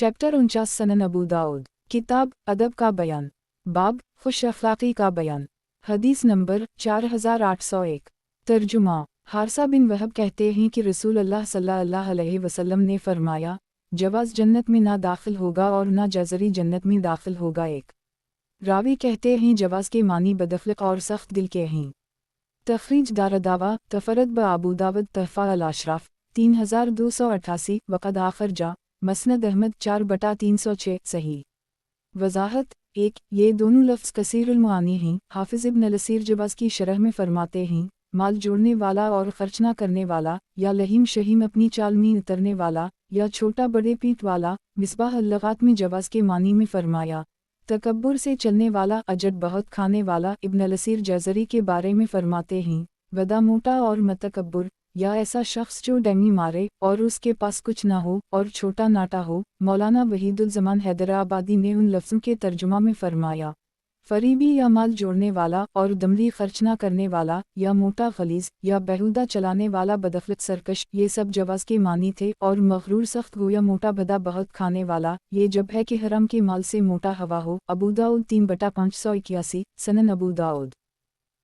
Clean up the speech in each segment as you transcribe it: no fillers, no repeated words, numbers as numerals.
Chapter 49 सनन अबू दाऊद किताब अदब का बयान बाब खुश अखलाक़ी का बयान हदीस नंबर 4801 तर्जुमा हारसा बिन वहब कहते हैं कि रसूल अल्लाह सल्लल्लाहु अलैहि वसल्लम ने फरमाया, जवाज़ जन्नत में ना दाखिल होगा और ना जज़री जन्नत में दाखिल होगा। एक रावी कहते हैं जवाज़ के मानी बदअख़लाक़ और सख्त दिल के हैं। तख़रीज दारदावा तफ़रद ब अबू दाऊद तहफ़ा अल-अशराफ़ 3288 वक़द आखर जा मसनद अहमद 4/306 सही। वज़ाहत 1 ये दोनों लफ्ज़ कसीरुल मुआनी हैं। हाफ़िज़ इब्न नसीर जवाज़ की शरह में फ़रमाते हैं, माल जोड़ने वाला और ख़र्च न करने वाला, या लहीम शहीम अपनी चाल में उतरने वाला, या छोटा बड़े पीठ वाला। मिसबाह अल-लग़ात में जवाज़ के मानी में फ़रमाया, तकब्बुर से चलने वाला, अजर बहुत खाने वाला। इब्न नसीर जज़री के बारे में फ़रमाते हैं, वदा मोटा और मतकब्बुर, या ऐसा शख्स जो डंगी मारे और उसके पास कुछ ना हो और छोटा नाटा हो। मौलाना वहीदुल ज़मान हैदराबादी ने उन लफ्ज़ों के तर्जुमा में फ़रमाया, फ़रीबी या माल जोड़ने वाला और दमरी खर्च ना करने वाला, या मोटा खलीज या बेहुदा चलाने वाला बदअख़लाक़ सरकश, ये सब जवाज़ के मानी थे। और मग़रूर सख्त गोया मोटा भदा बहुत खाने वाला, ये जब है कि हराम के माल से मोटा हवा हो। अबू दाऊद 3/581 सनन अबू दाऊद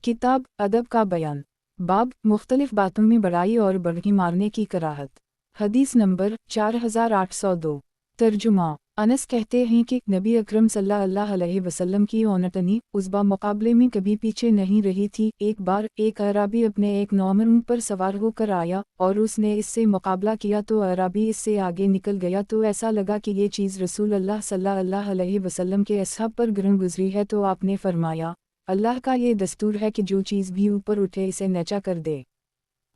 किताब अदब का बयान बाब मुख्तलिफ बातों में बड़ाई और बढ़ी मारने की कराहत हदीस नंबर 4802 तर्जुमा अनस कहते हैं कि नबी अकरम सल्लल्लाहु अलैहि वसल्लम की औनटनी उज़बा मुकाबले में कभी पीछे नहीं रही थी। एक बार एक अराबी अपने एक नौमर ऊँट पर सवार होकर आया और उसने इससे मुकाबला किया तो अराबी इससे आगे निकल गया। तो ऐसा लगा कि ये चीज़ रसूल अल्लाह सल्लल्लाहु अलैहि वसल्लम के असहाब पर गिरन गुजरी है। तो आपने फरमाया, अल्लाह का ये दस्तूर है कि जो चीज़ भी ऊपर उठे इसे नीचा कर दे।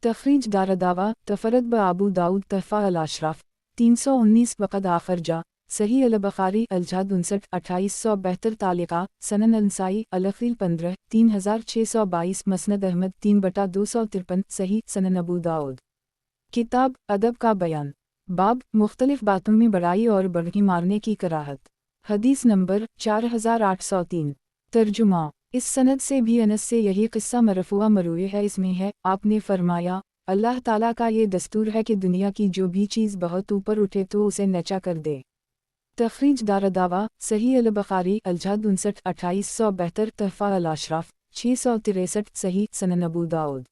तख़रीज दारदावा तफ़रद ब अबू दाऊद तहफ़ा अल-अशराफ़ 319 वक़द आखर जा सही अल-बुख़ारी अल-जहाद 59 2872 तालिक़ा सनन अल-नसाई अल-अख़ील 15 3622 मसनद अहमद 3/253 सही। सनन अबू दाऊद किताब अदब का बयान बाब मुख्तलिफ बातों में बड़ाई और बढ़ी मारने की कराहत हदीस नंबर 4803 तर्जुमा इस सनद से भी अनस से यही क़िस्सा मरफ़ूआ मरूई है। इसमें है, आपने फरमाया, अल्लाह ताला का ये दस्तूर है कि दुनिया की जो भी चीज़ बहुत ऊपर उठे तो उसे नीचा कर दे। तख़रीज दारदावा सही अल-बुख़ारी अल-जहाद 59 2872 तहफ़ा अल-अशराफ़ 663 सही। सनन अबू दाऊद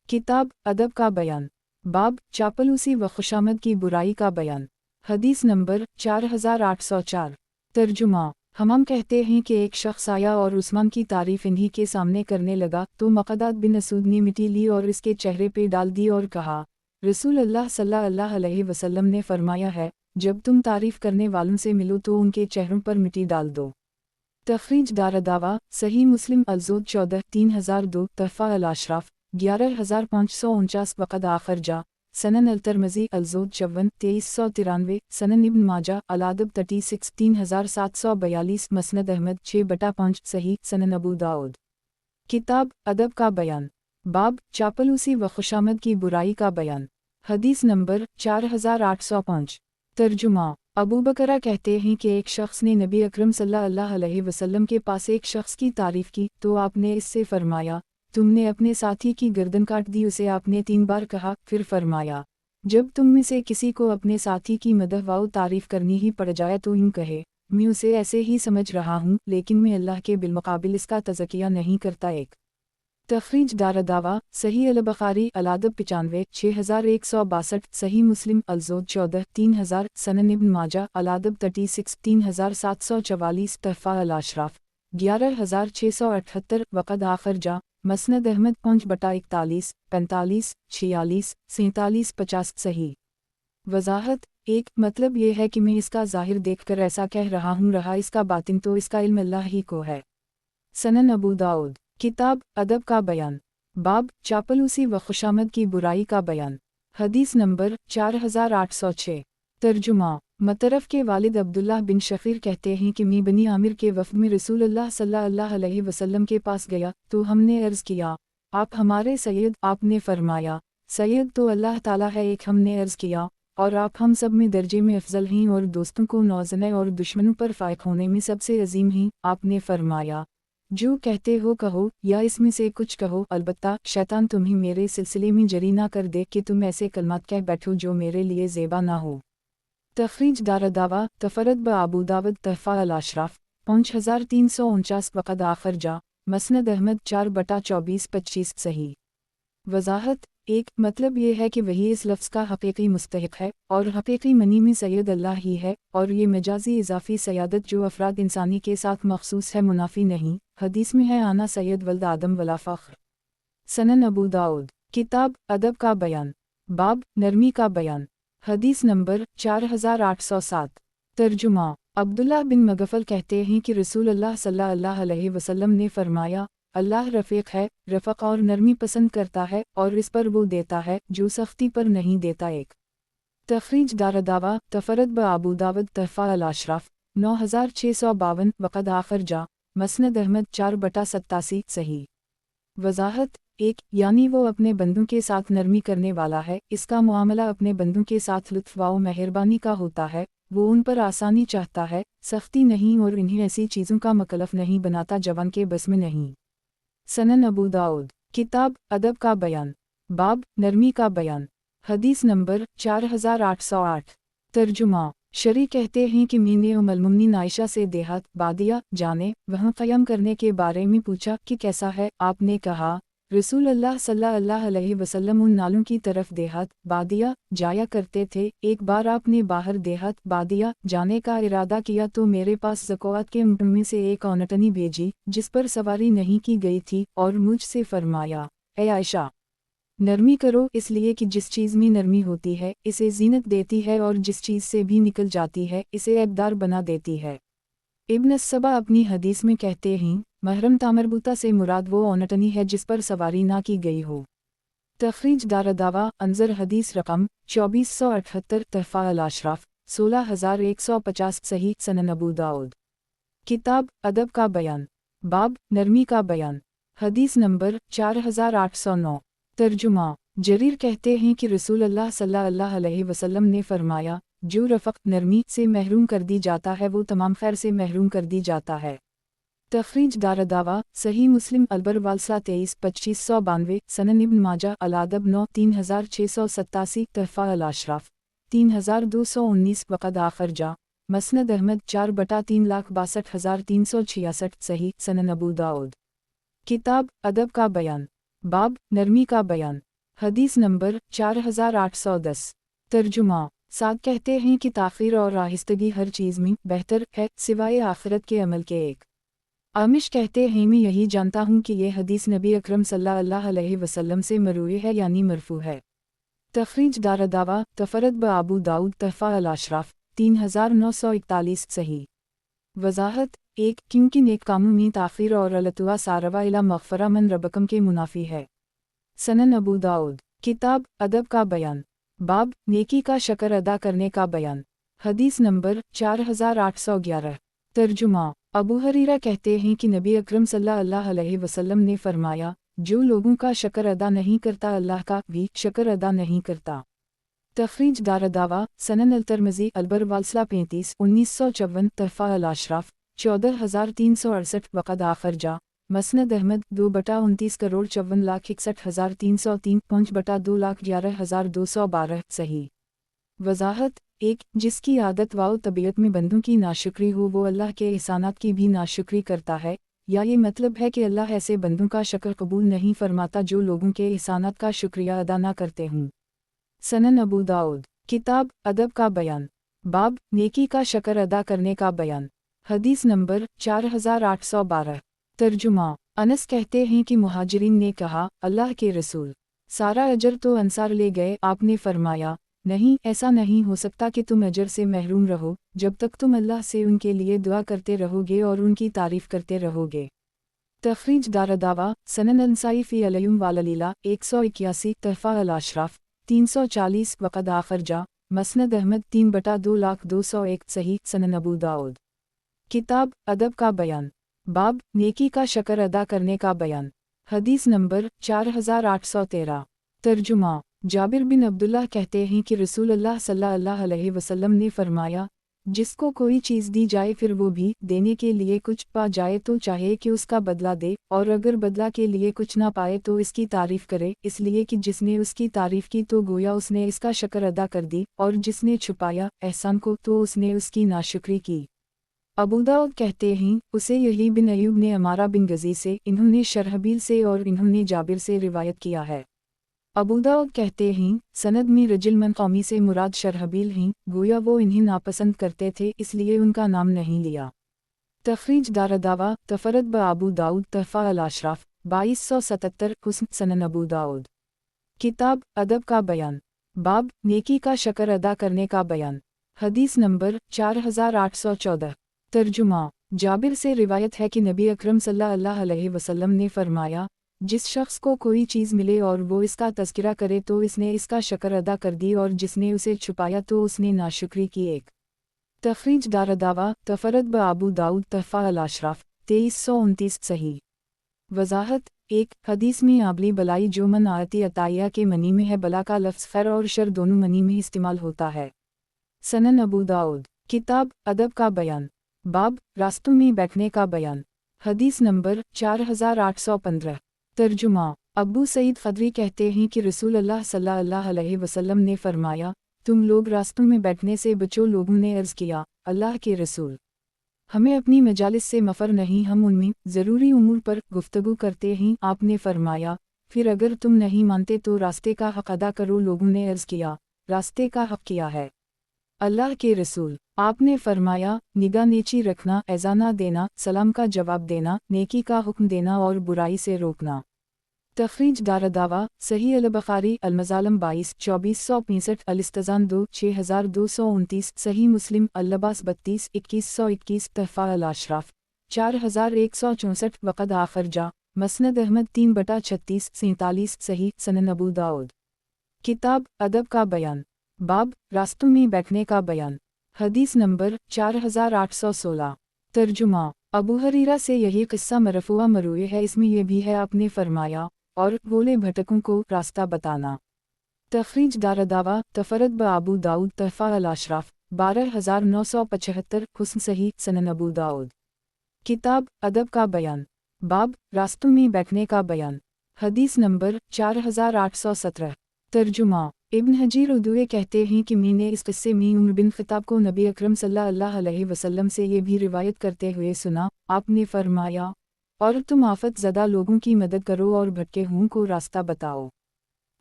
किताब अदब का बयान बाब चापलूसी व खुशामद की बुराई का बयान हदीस नंबर 4804 तर्जुमा हमाम कहते हैं कि एक शख्स आया और उस्मान की तारीफ़ इन्हीं के सामने करने लगा। तो मक़दाद बिन असूद ने मिट्टी ली और इसके चेहरे पे डाल दी और कहा, रसूल अल्लाह सल्लल्लाहु अलैहि वसल्लम ने फरमाया है, जब तुम तारीफ़ करने वालों से मिलो तो उनके चेहरों पर मिट्टी डाल दो। तख़रीज दारदावा सही मुस्लिम अल-ज़ोद 14 3002 तहफ़ा अल-अशराफ़ 11549 वक़द आखर जा सनन अल-तिरमिज़ी अल-ज़ोद 54 2393 सनन इब्न माजा अल-अदब 36 3742 मसनद अहमद 6/5 सही। सनन अबू दाऊद किताब अदब का बयान बाब चापलूसी व खुशामद की बुराई का बयान हदीस नंबर 4805 तर्जुमा अबू बकरा कहते हैं कि एक शख्स ने नबी अकरम सल्लल्लाहु अलैहि वसल्लम के पास एक शख्स की तारीफ़ की। तो आपने इससे फरमाया, तुमने अपने साथी की गर्दन काट दी। उसे आपने 3 बार कहा, फिर फरमाया, जब तुम में से किसी को अपने साथी की मदह व तारीफ़ करनी ही पड़ जाए तो यूँ कहे, मैं उसे ऐसे ही समझ रहा हूँ, लेकिन मैं अल्लाह के बिलमुकाबिल इसका तज़किया नहीं करता। एक तख़रीज दारदावा सही अल-बुख़ारी अल-अदब 95 6162 सही मुस्लिम अल-ज़ोद 14 3000 सनन इब्न माजा अल-अदब 36 3744 तहफ़ा अल-अशराफ़ 11678 वक़द आखर जा मसनद अहमद 5/41 45 46 47 50 सही। वज़ाहत 1 मतलब ये है कि मैं इसका ज़ाहिर देखकर ऐसा कह रहा हूँ, रहा इसका बातिन तो इसका इल्म अल्लाह ही को है। सनन अबू दाऊद किताब अदब का बयान बाब चापलूसी व खुशामद की बुराई का बयान हदीस नंबर 4806 तर्जुमा मतरफ के वालिद अब्दुल्लाह बिन शफ़ीर कहते हैं कि मैं बनी आमिर के वफ़द में रसूल अल्लाह सल्लल्लाहु अलैहि वसल्लम के पास गया। तो हमने अर्ज़ किया, आप हमारे सैयद। आपने फरमाया, सैयद तो अल्लाह ताला है एक। हमने अर्ज़ किया, और आप हम सब में दर्जे में अफजल हैं और दोस्तों को नौज़ने और दुश्मनों पर फ़ाइक़ होने में सबसे अजीम हैं। आपने फरमाया, जो कहते हो कहो, या इसमें से कुछ कहो, अलबत्ता शैतान तुम्हें मेरे सिलसिले में जरी ना कर दे कि तुम ऐसे कलमात कह बैठो जो मेरे लिए ज़ेबा ना हो। तखरीज दारदावा तफरद ब अबू दावद तहफ़ा अल-अशराफ 5349 वक़द आखिर जा मसनद अहमद 4/24-25 सही। वज़ाहत 1 मतलब ये है कि वही इस लफ्ज़ का हक़ीक़ी मुस्तहिक़ है और हक़ीक़ी मनी में सैयद अल्लाह ही है, और ये मजाजी इज़ाफ़ी सयादत जो अफ़राद इंसानी के साथ मख़सूस है मुनाफ़ी नहीं। हदीस में है आना सैयद वल्द आदम वला फ़ख्र। सनन अबू दाऊद किताब अदब का बयान बाब नरमी का बयान। हदीस नंबर 4807। तर्जुमा अब्दुल्लाह बिन मगफल कहते हैं कि रसूल अल्लाह सल्लल्लाहु अलैहि वसल्लम ने फरमाया, अल्लाह रफ़ीक़ है, रफ़क़ और नरमी पसंद करता है और इस पर वो देता है जो सख्ती पर नहीं देता। एक तखरीज दारदावा तफरद ब अबू दावद तहफ़ा अल-अशराफ 9652 वक़द आखिर जा मसनद अहमद 4/87 सही। वज़ाहत 1 यानी वो अपने बंदों के साथ नरमी करने वाला है, इसका मुआमला अपने बंदों के साथ लुत्फ़ व मेहरबानी का होता है, वो उन पर आसानी चाहता है, सख्ती नहीं, और इन्हें ऐसी चीज़ों का मकलफ़ नहीं बनाता जवान के बस में नहीं। सनन अबू दाऊद किताब अदब का बयान बाब नरमी का बयान। हदीस नंबर 4808। तर्जुमा शरी कहते हैं कि मैंने उम्मुल-मोमिनीन आयशा से देहात बादिया जाने वहाँ क़याम करने के बारे में पूछा कि कैसा है। आपने कहा, रसूल अल्लाह सल्लल्लाहु अलैहि वसल्लम उन नालों की तरफ देहात बादिया जाया करते थे। एक बार आपने बाहर देहात बादिया जाने का इरादा किया तो मेरे पास ज़कात के ऊँट में से एक औनटनी भेजी जिस पर सवारी नहीं की गई थी, और मुझसे फरमाया, ए आयशा, नरमी करो, इसलिए कि जिस चीज़ में नरमी होती है इसे ज़ीनत देती है, और जिस चीज़ से भी निकल जाती है इसे ऐबदार बना देती है। इब्न सबा अपनी हदीस में कहते हैं, महरम तामरबूता से मुराद वो औनटनी है जिस पर सवारी ना की गई हो। तखरीज दारदावा अंजर हदीस रकम 2478 तहफ़ा अल-अशराफ 16150 सही। सनन अबू दाऊद किताब अदब का बयान बाब नरमी का बयान। हदीस नंबर 4809। तर्जुमा जरीर कहते हैं कि रसूल अल्लाह सल्लल्लाहु अलैहि वसल्लम ने फरमाया, जो रफ़क़ नरमी से महरूम कर दी जाता है वो तमाम खैर से महरूम कर दी जाता है। तखरीज दारदावा सही मुस्लिम अलबर वालसा 23-2592 सनन इब्न माजा अल-अदब 9 3687 तहफ़ा अल-अशराफ 3219 वक़द आखिर जा मसनद अहमद 4/3,62,366 सही। सनन अबू दाऊद किताब अदब का बयान बाब नरमी का बयान। हदीस नंबर 4810। तर्जुमा साद कहते हैं कि ताख़ीर और आहिस्तगी हर चीज़ में बेहतर है सिवाय आखिरत के अमल के। एक आमिश कहते हैं, मैं यही जानता हूँ कि ये हदीस नबी अकरम सल्लल्लाहु अलैहि वसल्लम से मरूई है यानी मरफू है। तखरीज दारदावा तफरद ब अबू दाऊद तहफ़ा अल-अशराफ 3941 सही। वज़ाहत 1 क्योंकि नेक कामों में ताख़ीर और अलतुआ सारवा इला मग़फ़रा मन रबकम के मुनाफी है। सनन अबू दाऊद किताब अदब का बयान बाब नेकी का शक्र अदा करने का बयान। हदीस नंबर 4811। तर्जुमा अबू हरीरा कहते हैं कि नबी अकरम सल्लल्लाहु अलैहि वसल्लम ने फरमाया, जो लोगों का शक्र अदा नहीं करता अल्लाह का भी शक्र अदा नहीं करता। तखरीज दारदावा सनन अल-तिरमिज़ी अलबर वालसला 35-1954 तहफ़ा अल-अशराफ 14368 वक़द आखिर जा मसनद अहमद 2/29,54,61,303 5/2,11,212 सही। वज़ाहत 1 जिसकी आदत व तबीयत में बंदों की नाशुक्री हो वो अल्लाह के एहसानात की भी नाशुक्री करता है, या ये मतलब है कि अल्लाह ऐसे बंदों का शक्र कबूल नहीं फरमाता जो लोगों के एहसानात का शुक्रिया अदा ना करते हों। सनन अबू दाऊद किताब अदब का बयान बाब नेकी का शक्र अदा करने का बयान। हदीस नंबर 4812। तर्जुमा अनस कहते हैं कि मुहाजिरीन ने कहा, अल्लाह के रसूल, सारा अजर तो अंसार ले गए। आपने फरमाया, नहीं, ऐसा नहीं हो सकता कि तुम अजर से महरूम रहो जब तक तुम अल्लाह से उनके लिए दुआ करते रहोगे और उनकी तारीफ़ करते रहोगे। तखरीज दारदावा सनन अंसाई फ़ी अलयुम वाललीला 181 तहफ़ा अल-अशराफ 340 वक़द आखिर जा मसनद अहमद 3/2,02,1 सही। सनन अबू दाऊद किताब अदब का बयान बाब नेकी का शक्र अदा करने का बयान। हदीस नंबर 4813। तर्जुमा जाबिर बिन अब्दुल्लाह कहते हैं कि रसूल अल्लाह सल्लल्लाहु अलैहि वसल्लम ने फरमाया, جس کو کوئی چیز دی جائے پھر وہ بھی دینے کے لیے کچھ پا جائے تو چاہے کہ اس کا بدلہ دے، اور اگر بدلہ کے لیے کچھ نہ پائے تو اس کی تعریف کرے، اس لیے کہ جس نے اس کی تعریف کی تو گویا اس نے اس کا شکر ادا کر دی، اور جس نے چھپایا احسان کو تو اس نے اس کی ناشکری کی۔ ابو داؤد کہتے ہیں اسے یحیی بن ایوب نے عمارہ بن غزی سے، انہوں نے شرحبیل سے اور انہوں نے جابر سے روایت کیا ہے۔ ابو داؤد کہتے ہیں سند میں رجل من قومی سے مراد شرحبیل ہیں، گویا وہ انہیں ناپسند کرتے تھے اس لیے ان کا نام نہیں لیا۔ تخریج دارالدعوہ تفرد بابو داؤد تحفہ الاشراف 2277 حسن سنن ابو داؤد۔ کتاب ادب کا بیان، باب نیکی کا شکر ادا کرنے کا بیان، حدیث نمبر 4814۔ ترجمہ، جابر سے روایت ہے کہ نبی اکرم صلی اللہ علیہ وسلم نے فرمایا، جس شخص کو کوئی چیز ملے اور وہ اس کا تذکرہ کرے تو اس نے اس کا شکر ادا کر دی، اور جس نے اسے چھپایا تو اس نے ناشکری کی۔ ایک تخریج دارالدعوہ تفرد بابو داؤد تحفہ الاشراف 2329 صحیح۔ وضاحت، ایک حدیث میں آبلی بلائی جو من آیتی عطائیہ کے معنی میں ہے، بلا کا لفظ خیر اور شر دونوں معنی میں استعمال ہوتا ہے۔ سنن ابو داؤد۔ کتاب ادب کا بیان، باب راستوں میں بیٹھنے کا بیان، حدیث نمبر 4815۔ ترجمہ، ابو سعید خدری کہتے ہیں کہ رسول اللہ صلی اللہ علیہ وسلم نے فرمایا، تم لوگ راستوں میں بیٹھنے سے بچو۔ لوگوں نے عرض کیا، اللہ کے رسول، ہمیں اپنی مجالس سے مفر نہیں، ہم ان میں ضروری امور پر گفتگو کرتے ہیں۔ آپ نے فرمایا، پھر اگر تم نہیں مانتے تو راستے کا حق ادا کرو۔ لوگوں نے عرض کیا، راستے کا حق کیا ہے اللہ کے رسول؟ آپ نے فرمایا، نگاہ نیچی رکھنا، اذانہ دینا، سلام کا جواب دینا، نیکی کا حکم دینا اور برائی سے روکنا۔ تخریج دارالدعوہ صحیح البخاری المظالم 22 2465 الاستذان 2 6229 صحیح مسلم اللباس 32 2121 تحفہ الاشراف 4164 وقد آخر جا مسند احمد 3/36 47 صحیح سنن ابو داؤد۔ کتاب ادب کا بیان، باب راستوں میں بیٹھنے کا بیان، حدیث نمبر 4816۔ ترجمہ، ابو ہریرہ سے یہی قصہ مرفوع مروی ہے، اس میں یہ بھی ہے آپ نے فرمایا، اور بھولے بھٹکوں کو راستہ بتانا۔ تخریج دارالدعوہ تفرد بابو داؤد تحفہ الاشراف 12975 حسن صحیح سنن ابو داؤد۔ کتاب ادب کا بیان، باب راستوں میں بیٹھنے کا بیان، حدیث نمبر 4817۔ ترجمہ، ابن حجیر اردوے کہتے ہیں کہ میں نے اس قصے میں عمر بن خطاب کو نبی اکرم صلی اللہ علیہ وسلم سے یہ بھی روایت کرتے ہوئے سنا، آپ نے فرمایا، اور تم آفت زدہ لوگوں کی مدد کرو اور بھٹکے ہوں کو راستہ بتاؤ۔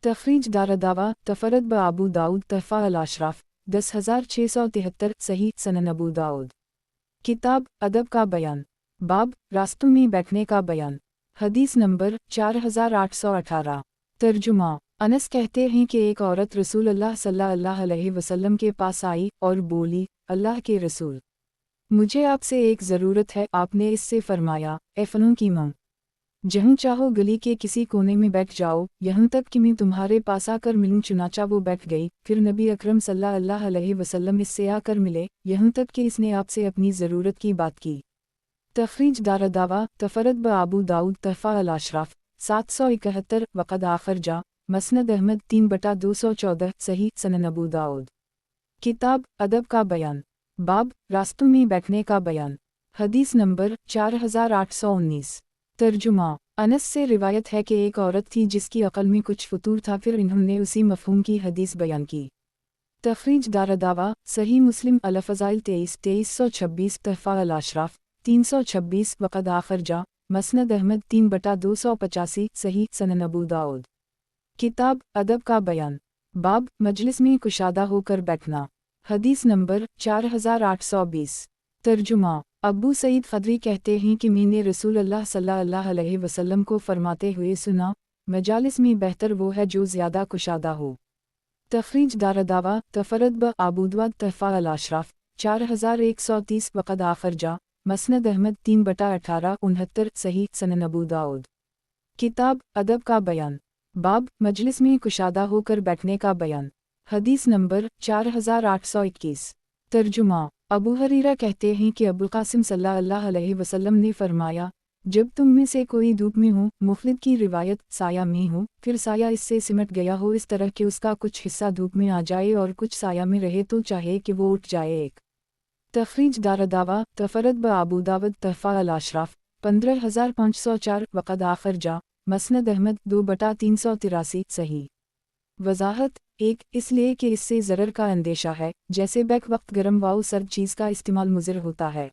تخریج دارالدعوہ تفرد بابو داؤد تحفہ الاشراف 10673 صحیح سنن ابو داؤد۔ کتاب ادب کا بیان، باب راستوں میں بیٹھنے کا بیان، حدیث نمبر 4818۔ ترجمہ، انس کہتے ہیں کہ ایک عورت رسول اللہ صلی اللہ علیہ وسلم کے پاس آئی اور بولی، اللہ کے رسول، مجھے آپ سے ایک ضرورت ہے۔ آپ نے اس سے فرمایا، اے فلوں کی ماں، جہاں چاہو گلی کے کسی کونے میں بیٹھ جاؤ، یہاں تک کہ میں تمہارے پاس آ کر ملوں۔ چنانچہ وہ بیٹھ گئی، پھر نبی اکرم صلی اللہ علیہ وسلم اس سے آ کر ملے، یہاں تک کہ اس نے آپ سے اپنی ضرورت کی بات کی۔ تخریج دارالدعوہ تفرد بابو داؤد تحفہ الاشراف 771 وقد آخر جا مسند احمد 3/214 صحیح سنن ابو داؤد۔ کتاب ادب کا بیان، باب راستوں میں بیٹھنے کا بیان، حدیث نمبر 4819۔ ترجمہ، انس سے روایت ہے کہ ایک عورت تھی جس کی عقل میں کچھ فطور تھا، پھر انہوں نے اسی مفہوم کی حدیث بیان کی۔ تخریج دارالدعوہ صحیح مسلم الفضائل 2326 تحفہ الاشراف 326 وقد آخر جا مسند احمد 3/285 صحیح سنن ابو داؤد۔ کتاب ادب کا بیان، باب مجلس میں کشادہ ہو کر بیٹھنا، حدیث نمبر 4820۔ ترجمہ، ابو سعید خدری کہتے ہیں کہ میں نے رسول اللہ صلی اللہ علیہ وسلم کو فرماتے ہوئے سنا، مجالس میں بہتر وہ ہے جو زیادہ کشادہ ہو۔ تخریج دارالدعوہ تفرد بابو داؤد تحفہ الاشراف 4130 وقد آخر جا مسند احمد 3/1869 صحیح سنن ابو داؤد۔ کتاب ادب کا بیان، باب مجلس میں کشادہ ہو کر بیٹھنے کا بیان، حدیث نمبر 4821۔ ترجمہ، ابو ہریرہ کہتے ہیں کہ ابو القاسم صلی اللہ علیہ وسلم نے فرمایا، جب تم میں سے کوئی دھوپ میں ہو، مخلد کی روایت سایہ میں ہو، پھر سایہ اس سے سمٹ گیا ہو اس طرح کہ اس کا کچھ حصہ دھوپ میں آ جائے اور کچھ سایہ میں رہے، تو چاہے کہ وہ اٹھ جائے۔ ایک तखरीज दारदावा तफरत ब अबू दावद तहफ़ा अल-अशराफ 15504 वक़द आखिर जा मसनद अहमद 2/383 सही। वज़ाहत 1 इसलिए कि इससे ज़रर का अंदेशा है, जैसे बैक वक्त गर्म वाउ सर्द चीज़ का इस्तेमाल मुज़र होता है।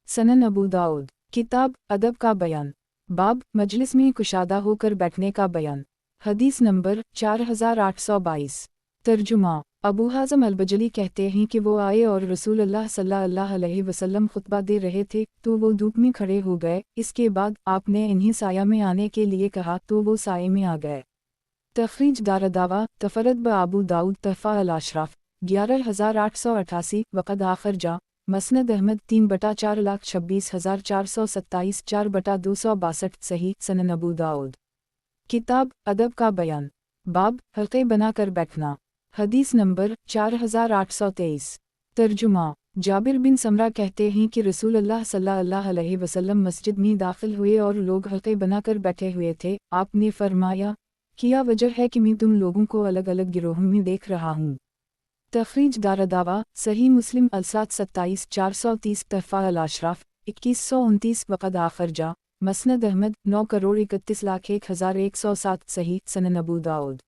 सनन अबू दाऊद किताब अदब का बयान बाब मजलिस में कुशादा होकर बैठने का बयान। हदीस नंबर 4822। तर्जुमा अबू हाज़म अल-बजली कहते हैं कि वो आए और रसूल अल्लाह सल्लल्लाहु अलैहि वसल्लम खुतबा दे रहे थे तो वो धूप में खड़े हो गए। इसके बाद आपने इन्हें साया में आने के लिए कहा तो वो साये में आ गए। तखरीज दारदावा तफरत ब अबू दाऊद तहफ़ा अल-अशराफ 11888 वक़द आखिर जा मसनद अहमद 3/4,26,427 4/262 सही। सनन अबू दाऊद किताब अदब का बयान बाब हल्के बनाकर बैठना। हदीस नंबर 4823। तर्जुमा जाबिर बिन समरा कहते हैं कि रसूल अल्लाह सल्लल्लाहु अलैहि वसल्लम मस्जिद में दाखिल हुए और लोग हल्के बनाकर बैठे हुए थे। आपने फरमाया, क्या वजह है कि मैं तुम लोगों को अलग अलग गिरोहों में देख रहा हूँ। तखरीज दारदावा सही मुस्लिम अल-सात 27430 तहफ़ा अल-अशराफ 2129 वक़द आखिर जा मसनद अहमद 9,31,01,107 सही। सनन अबू दाऊद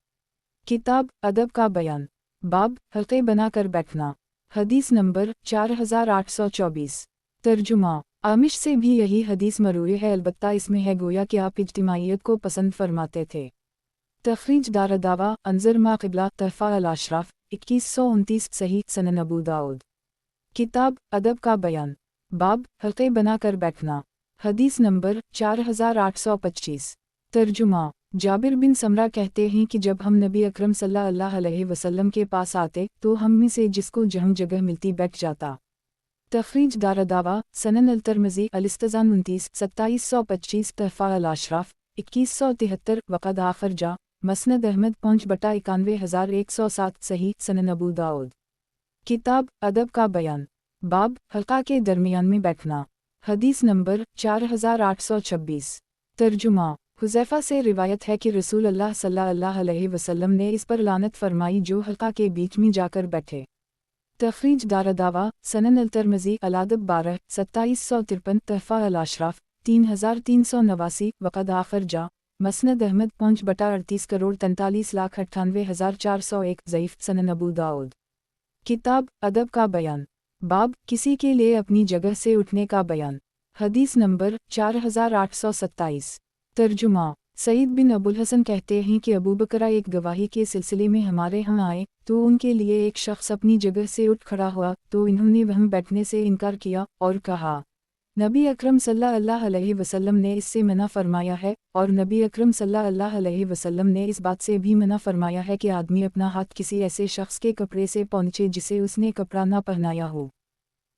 किताब अदब का बयान बाब हल्के बनाकर बैठना। हदीस नंबर 4824। तर्जुमा आमिश से भी यही हदीस मरूई है, अलबत्ता इसमें है गोया कि आप इज्तिमाइयत को पसंद फरमाते थे। तखरीज दारदावा अंजर मा क़िबला तहफ़ा अल-अशराफ 2129 सही। सनन अबू दाऊद किताब अदब का बयान बाब हल्के बनाकर बैठना। हदीस नंबर 4825। तर्जुमा जाबिर बिन समरा कहते हैं कि जब हम नबी अकरम सल्लल्लाहु अलैहि वसल्लम के पास आते तो हम में से जिसको जहाँ जगह मिलती बैठ जाता। तखरीज दारदावा सनन अल-तिरमिज़ी अल-इस्तिज़ान 29 2725 तहफ़ा अल-अशराफ 2173 वक़द आखिर जा मसनद अहमद 5/91,107 सही। सनन अबू दाऊद किताब अदब का बयान बाब हल्का के दरमियान में बैठना। हदीस नंबर 4826। तर्जुमा हुज़ैफ़ा से रिवायत है कि रसूल अल्लाह सल्लल्लाहु अलैहि वसल्लम ने इस पर लानत फरमाई जो हल्का के बीच में जाकर बैठे। तखरीज दारदावा सनन अल-तिरमिज़ी अल-अदब 12 2753 तहफ़ा अल-अशराफ 3389 वक़द आखिर जा मसनद अहमद 5/38,43,98,401 ज़ईफ़। सनन अबू दाऊद किताब अदब का बयान बाब किसी के लिए अपनी जगह से उठने का बयान। हदीस नंबर 4827। तर्जुमा सईद बिन अबुल हसन कहते हैं कि अबू बकरा एक गवाही के सिलसिले में हमारे यहाँ आए तो उनके लिए एक शख्स अपनी जगह से उठ खड़ा हुआ तो इन्होंने वहाँ बैठने से इनकार किया और कहा, नबी अकरम सल्लल्लाहु अलैहि वसल्लम ने इससे मना फरमाया है और नबी अकरम सल्लल्लाहु अलैहि वसल्लम ने इस बात से भी मना फरमाया है कि आदमी अपना हाथ किसी ऐसे शख्स के कपड़े से पहुँचे जिसे उसने कपड़ा ना पहनाया हो।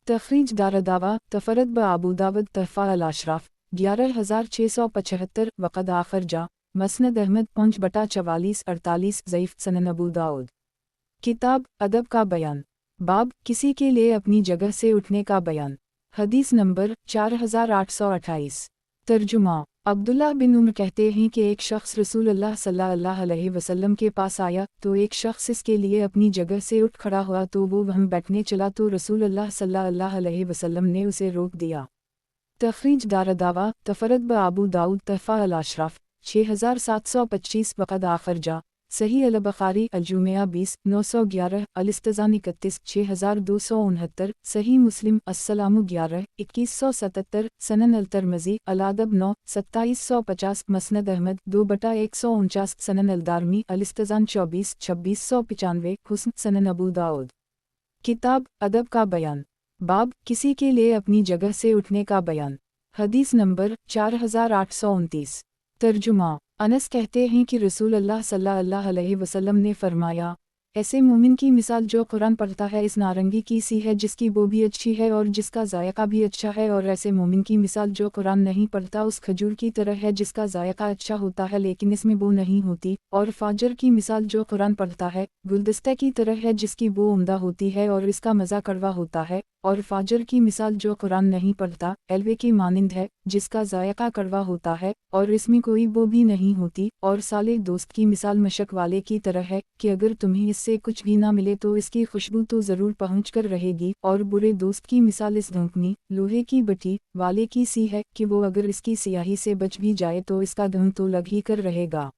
तखरीज दारदावा तफरत ब अबू दावद तहफ़ा अल-अशराफ 11675 वक़द आखिर जा मसनद अहमद 5/4448 ज़ईफ़। सनन अबू दाऊद किताब अदब का बयान बाब किसी के लिए अपनी जगह से उठने का बयान। हदीस नंबर 4828। तर्जुमा अब्दुल्ला बिन उमर कहते हैं कि एक शख्स रसूल अल्लाह सल्लल्लाहु अलैहि वसल्लम के पास आया तो एक शख्स इसके लिए अपनी जगह से उठ खड़ा हुआ तो वो वहाँ बैठने चला तो रसूल अल्लाह सल्लल्लाहु अलैहि वसल्लम ने उसे रोक दिया। तखरीज दारदावा तफरत ब अबू दाऊद तहफ़ा अल-अशराफ 6725 वक़द आखिर जा सही अल-बुखारी अल-जुमिया 20 911 अल-इस्तिज़ान 31 6269 सही मुस्लिम अस्सलामु 11 2177 सनन अल-तिरमिज़ी अल-अदब 9 2750 मसनद अहमद 2/149 सनन अल-दारमी अल-इस्तिज़ान 24 2695 हुस्न। सनन अबू दाऊद किताब अदब का बयान बाब किसी के लिए अपनी जगह से उठने का बयान। हदीस नंबर 4829। तर्जुमा अनस कहते हैं कि रसूल अल्लाह सल्लल्लाहु अलैहि वसल्लम ने फरमाया, ऐसे मोमिन की मिसाल जो कुरान पढ़ता है इस नारंगी की सी है जिसकी बो भी अच्छी है और जिसका जायका भी अच्छा है, और ऐसे मोमिन की मिसाल जो कुरान नहीं पढ़ता उस खजूर की तरह है जिसका जायका अच्छा होता है लेकिन इसमें बो नहीं होती, और फाजर की मिसाल जो कुरान पढ़ता है गुलदस्ते की तरह है जिसकी बो उम्दा होती है और इसका मज़ा कड़वा होता है, اور فاجر کی مثال جو قرآن نہیں پڑھتا الوے کی مانند ہے جس کا ذائقہ کڑوا ہوتا ہے اور اس میں کوئی بو بھی نہیں ہوتی، اور صالح دوست کی مثال مشک والے کی طرح ہے کہ اگر تمہیں اس سے کچھ بھی نہ ملے تو اس کی خوشبو تو ضرور پہنچ کر رہے گی، اور برے دوست کی مثال اس دھونکنی لوہے کی بٹی والے کی سی ہے کہ وہ اگر اس کی سیاہی سے بچ بھی جائے تو اس کا دھن تو لگ ہی کر رہے گا۔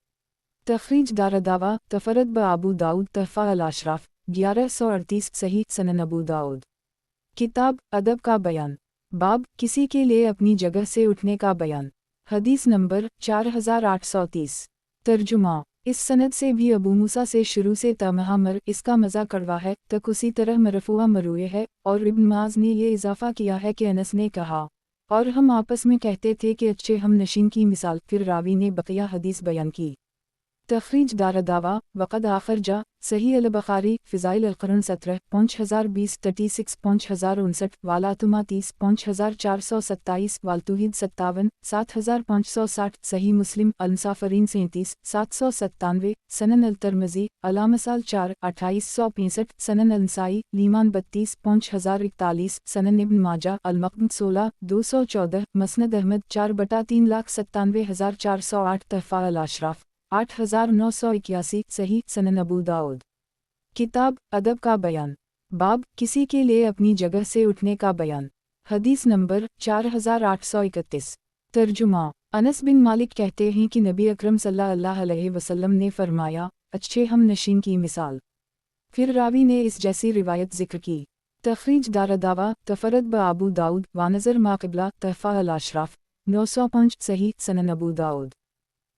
تخریج دارداوا تفرد ابو داؤد تحفہ الاشراف 1138 صحیح سنن ابو داؤد۔ کتاب ادب کا بیان، باب کسی کے لیے اپنی جگہ سے اٹھنے کا بیان، حدیث نمبر 4830۔ ترجمہ، اس سند سے بھی ابو موسیٰ سے شروع سے تمہا مر اس کا مزہ کڑوا ہے تک اسی طرح مرفوع مروئے ہے، اور ابن معاذ نے یہ اضافہ کیا ہے کہ انس نے کہا، اور ہم آپس میں کہتے تھے کہ اچھے ہم نشین کی مثال، پھر راوی نے بقیہ حدیث بیان کی۔ تخریج دارداوا وقد آخر جا صحیح البخاری فضائل القرن 17 5020 36 5059 والاتما 30 5427 والتوحید 57 7560 صحیح مسلم المسافرین 37 797 سنن الترمذی علامسال 4 2865 سنن النسائی لیمان 32 5041 سنن ابن ماجہ المقدم 16 214 مسند احمد 4,03,97,408 تحفہ الاشراف 8981 صحیح سنن ابو داؤد۔ کتاب ادب کا بیان، باب کسی کے لیے اپنی جگہ سے اٹھنے کا بیان، حدیث نمبر 4831۔ ترجمہ، انس بن مالک کہتے ہیں کہ نبی اکرم صلی اللہ علیہ وسلم نے فرمایا، اچھے ہم نشین کی مثال۔ پھر راوی نے اس جیسی روایت ذکر کی۔ تخریج دارداوا تفرد ابو داؤد وانظر ما قبلہ تحفہ الاشراف 905 صحیح سنن ابو داؤد۔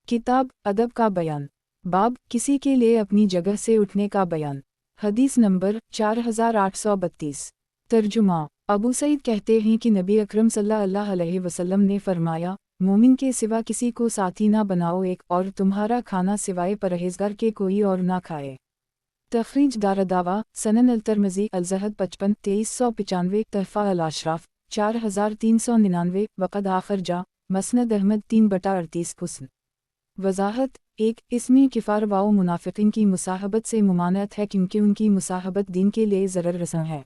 کتاب ادب کا بیان، باب کسی کے لیے اپنی جگہ سے اٹھنے کا بیان، حدیث نمبر 4832۔ ترجمہ، ابو سعید کہتے ہیں کہ نبی اکرم صلی اللہ علیہ وسلم نے فرمایا، مومن کے سوا کسی کو ساتھی نہ بناؤ ایک، اور تمہارا کھانا سوائے پرہیزگار کے کوئی اور نہ کھائے۔ تخریج دارداوا سنن الترمذی الزہد 55 2395 تحفہ الاشراف 4399 وقد آخر جا مسند احمد 3/38 حسن۔ وضاحت، ایک اسمی کفار واؤ منافقین کی مصاحبت سے ممانعت ہے کیونکہ ان کی مصاحبت دین کے لیے ضرر رساں ہے۔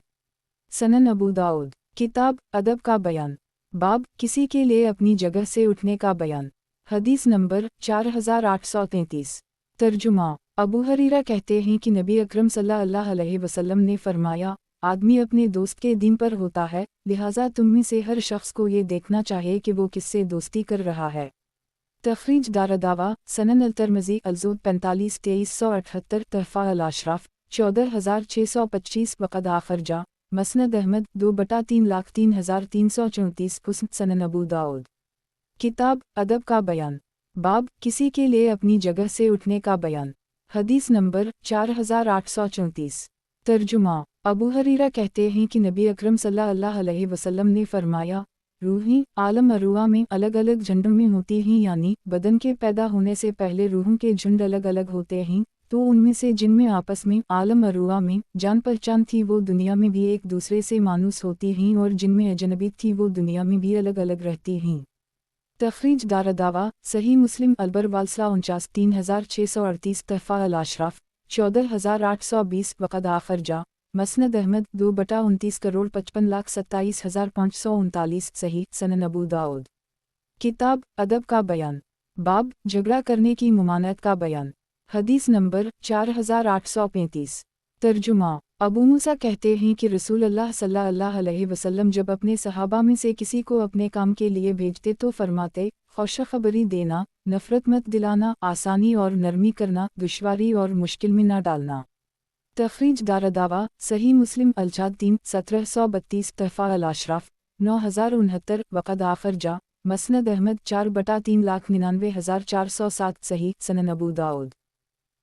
سنن ابو داؤد۔ کتاب ادب کا بیان، باب کسی کے لیے اپنی جگہ سے اٹھنے کا بیان، حدیث نمبر 4833۔ ترجمہ، ابو ہریرہ کہتے ہیں کہ نبی اکرم صلی اللہ علیہ وسلم نے فرمایا، آدمی اپنے دوست کے دین پر ہوتا ہے، لہٰذا تم میں سے ہر شخص کو یہ دیکھنا چاہیے کہ وہ کس سے دوستی کر رہا ہے۔ تخریج دارداوا سنن الترمذی الزہد 45 2378 تحفہ الاشراف 14625 وقد آخر جا مسند احمد 2/3,03,334 حسن سنن ابو داؤد۔ کتاب ادب کا بیان، باب کسی کے لیے اپنی جگہ سے اٹھنے کا بیان، حدیث نمبر 4834۔ ترجمہ، ابو ہریرہ کہتے ہیں کہ نبی اکرم صلی اللہ علیہ وسلم نے فرمایا، روحیں عالم ارواح میں الگ الگ جھنڈوں میں ہوتی ہیں، یعنی بدن کے پیدا ہونے سے پہلے روحوں کے جھنڈ الگ الگ ہوتے ہیں، تو ان میں سے جن میں آپس میں عالم ارواح میں جان پہچان تھی وہ دنیا میں بھی ایک دوسرے سے مانوس ہوتی ہیں، اور جن میں اجنبی تھی وہ دنیا میں بھی الگ الگ رہتی ہیں۔ تخریج دارداوا صحیح مسلم البر والسلہ 49 3638 تحفہ الاشراف 14820 وقد آخر جا مسند احمد 2/29,55,27,539 صحیح سنن ابو داؤد۔ کتاب ادب کا بیان، باب جھگڑا کرنے کی ممانعت کا بیان، حدیث نمبر 4835۔ ترجمہ، ابو موسیٰ کہتے ہیں کہ رسول اللہ صلی اللہ علیہ وسلم جب اپنے صحابہ میں سے کسی کو اپنے کام کے لیے بھیجتے تو فرماتے، خوشخبری دینا، نفرت مت دلانا، آسانی اور نرمی کرنا، دشواری اور مشکل میں نہ ڈالنا۔ تخریج دارداوا صحیح مسلم الجاد 3 1732 تحفہ الاشراف 9069 وقد آخر جا مسند احمد 4/3,99,407 صحیح سنن ابو داؤد۔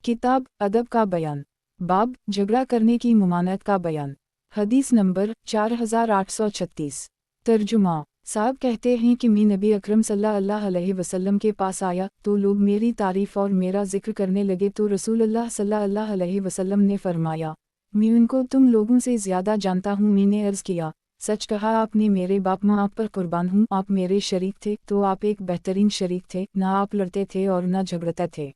کتاب ادب کا بیان، باب جھگڑا کرنے کی ممانعت کا بیان، حدیث نمبر 4836۔ ترجمہ، صاحب کہتے ہیں کہ میں نبی اکرم صلی اللہ علیہ وسلم کے پاس آیا تو لوگ میری تعریف اور میرا ذکر کرنے لگے، تو رسول اللہ صلی اللہ علیہ وسلم نے فرمایا، میں ان کو تم لوگوں سے زیادہ جانتا ہوں۔ میں نے عرض کیا، سچ کہا آپ نے، میرے باپ ماں آپ پر قربان ہوں، آپ میرے شریک تھے تو آپ ایک بہترین شریک تھے، نہ آپ لڑتے تھے اور نہ جھگڑتے تھے۔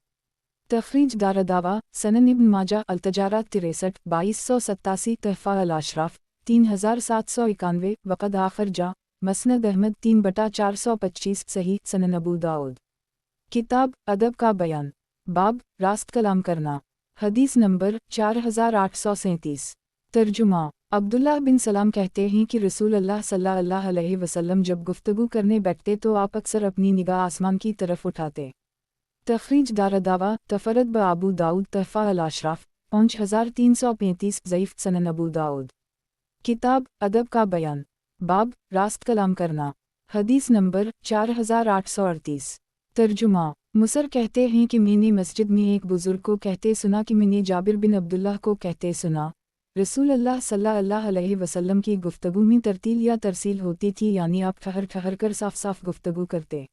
تخریج دارداوا سنن ابن ماجہ التجارات 63 2287 تحفہ الاشراف 3791 वक़द आखिर जा मसनद अहमद 3/425 सही सनन अबू दाऊद। किताब अदब का बयान बाब रास्त कलाम करना। हदीस नंबर 4837। तर्जुमा अब्दुल्लाह बिन सलाम कहते हैं कि रसूल अल्लाह सल्लल्लाहु अलैहि वसल्लम जब गुफ्तगू करने बैठते तो आप अक्सर अपनी निगाह आसमान की तरफ उठाते। तखरीज दारदावा तफरद ब अबू दाऊद तहफ़ा अल-अशराफ 5335 ज़ईफ़ सनन अबू दाऊद। किताब अदब का बयान बाब रास्त कलाम करना। हदीस नंबर 4838। तर्जुमा मुसर कहते हैं कि मैंने मस्जिद में एक बुज़ुर्ग को कहते सुना कि मैंने जाबिर बिन अब्दुल्लाह को कहते सुना रसूल अल्लाह सल्लल्लाहु अलैहि वसल्लम की गुफ्तगू में तरतील या तरसील होती थी, यानी आप ठहर ठहर कर साफ साफ गुफ्तगू करते।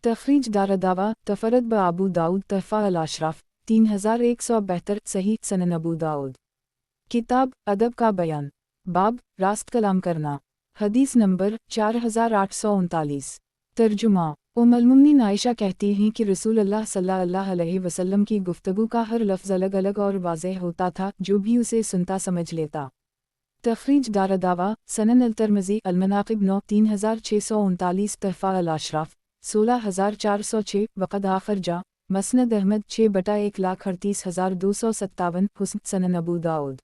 तखरीज दारदावा तफरद ब अबू दाऊद तहफ़ा अल-अशराफ 3172 सही सनन अबू दाऊद। किताब अदब का बयान बाब रास्त कलाम करना। हदीस नंबर 4839। तर्जुमा उम्मुल-मोमिनीन आयशा कहती हैं कि रसूल अल्लाह सल्लल्लाहु अलैहि वसल्लम की गुफ्तगू का हर लफ्ज़ अलग अलग और वाज़ेह होता था, जो भी उसे सुनता समझ लेता। तखरीज दारदावा सनन अल-तिर्मिज़ी अल-मनाक़िब 9 3639 तहफ़ा अल-अशराफ 16406 वक़द आखिर जा मसनद अहमद 6/1,38,257 हुस्न सनन अबू दाऊद।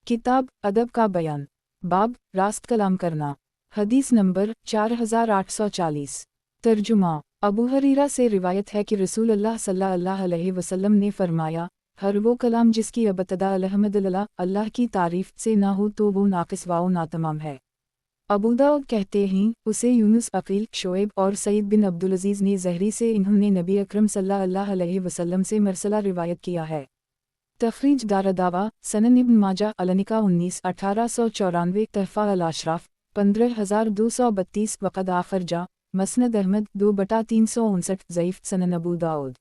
किताब अदब का बयान बाब रास्त कलाम करना। हदीस नंबर 4840। तर्जुमा अबू हरीरा से रिवायत है कि रसूल अल्लाह सल्लल्लाहु अलैहि वसल्लम ने फरमाया, हर वो कलाम जिसकी अबतदा अल्हम्दुलिल्लाह अल्लाह की तारीफ से ना हो तो वो नाक़िस व नातमाम है। अबू दाऊद कहते हैं उसे यूनुस अकील शोएब और सईद बिन अब्दुल अज़ीज़ ने ज़हरी से इन्होंने नबी अकरम सल्लल्लाहु अलैहि वसल्लम से मरसला रिवायत किया है। तखरीज दारदावा सनन इब्न माजा अल-निका 19 1894 तहफ़ा अल-अशराफ 15232 वक़द आखिर जा मसनद अहमद 2/359 ज़ईफ़ सनन अबू दाऊद।